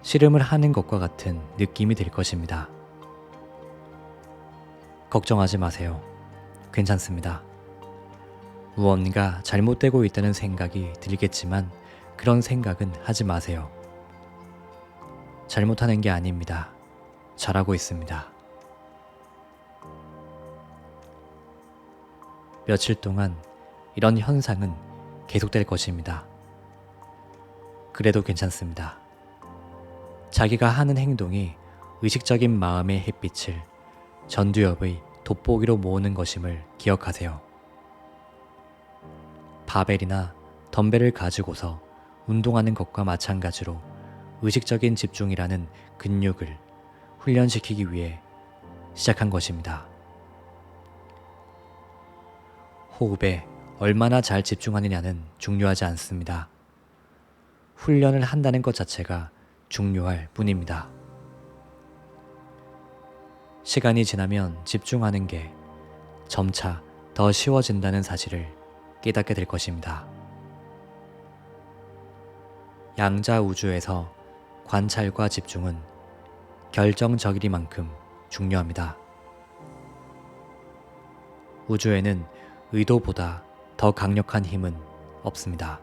A: 씨름을 하는 것과 같은 느낌이 들 것입니다. 걱정하지 마세요. 괜찮습니다. 무언가 잘못되고 있다는 생각이 들겠지만 그런 생각은 하지 마세요. 잘못하는 게 아닙니다. 잘하고 있습니다. 며칠 동안 이런 현상은 계속될 것입니다. 그래도 괜찮습니다. 자기가 하는 행동이 의식적인 마음의 햇빛을 전두엽의 돋보기로 모으는 것임을 기억하세요. 바벨이나 덤벨을 가지고서 운동하는 것과 마찬가지로 의식적인 집중이라는 근육을 훈련시키기 위해 시작한 것입니다. 호흡에 얼마나 잘 집중하느냐는 중요하지 않습니다. 훈련을 한다는 것 자체가 중요할 뿐입니다. 시간이 지나면 집중하는 게 점차 더 쉬워진다는 사실을 깨닫게 될 것입니다. 양자 우주에서 관찰과 집중은 결정적이리만큼 중요합니다. 우주에는 의도보다 더 강력한 힘은 없습니다.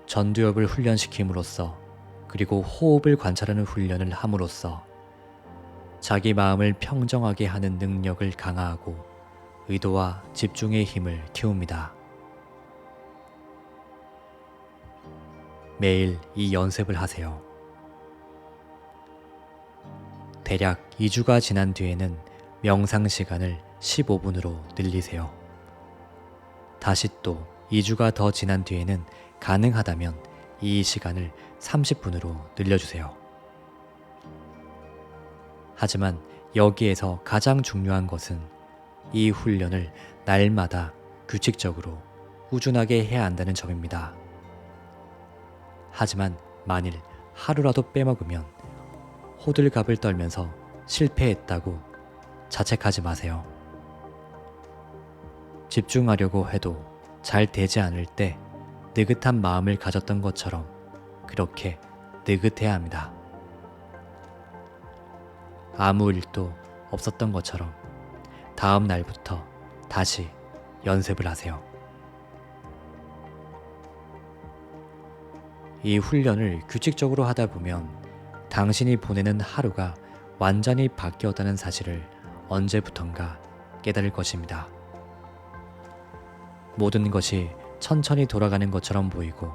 A: 전두엽을 훈련시킴으로써 그리고 호흡을 관찰하는 훈련을 함으로써 자기 마음을 평정하게 하는 능력을 강화하고 의도와 집중의 힘을 키웁니다. 매일 이 연습을 하세요. 대략 2주가 지난 뒤에는 명상 시간을 15분으로 늘리세요. 다시 또 2주가 더 지난 뒤에는 가능하다면 이 시간을 30분으로 늘려주세요. 하지만 여기에서 가장 중요한 것은 이 훈련을 날마다 규칙적으로 꾸준하게 해야 한다는 점입니다. 하지만 만일 하루라도 빼먹으면 호들갑을 떨면서 실패했다고 자책하지 마세요. 집중하려고 해도 잘 되지 않을 때 느긋한 마음을 가졌던 것처럼 그렇게 느긋해야 합니다. 아무 일도 없었던 것처럼 다음 날부터 다시 연습을 하세요. 이 훈련을 규칙적으로 하다 보면 당신이 보내는 하루가 완전히 바뀌었다는 사실을 언제부턴가 깨달을 것입니다. 모든 것이 천천히 돌아가는 것처럼 보이고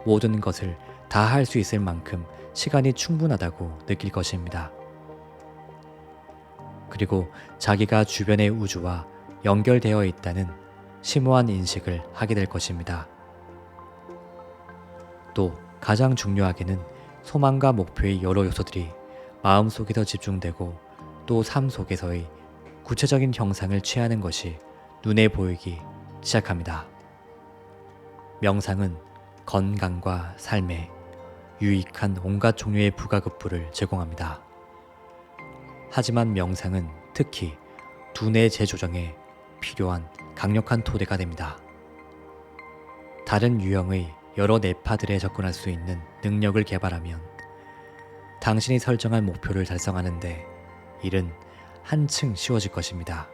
A: 모든 것을 다 할 수 있을 만큼 시간이 충분하다고 느낄 것입니다. 그리고 자기가 주변의 우주와 연결되어 있다는 심오한 인식을 하게 될 것입니다. 또 가장 중요하게는 소망과 목표의 여러 요소들이 마음속에서 집중되고 또 삶 속에서의 구체적인 형상을 취하는 것이 눈에 보이기 시작합니다. 명상은 건강과 삶에 유익한 온갖 종류의 부가급부를 제공합니다. 하지만 명상은 특히 두뇌 재조정에 필요한 강력한 토대가 됩니다. 다른 유형의 여러 뇌파들에 접근할 수 있는 능력을 개발하면 당신이 설정한 목표를 달성하는데 일은 한층 쉬워질 것입니다.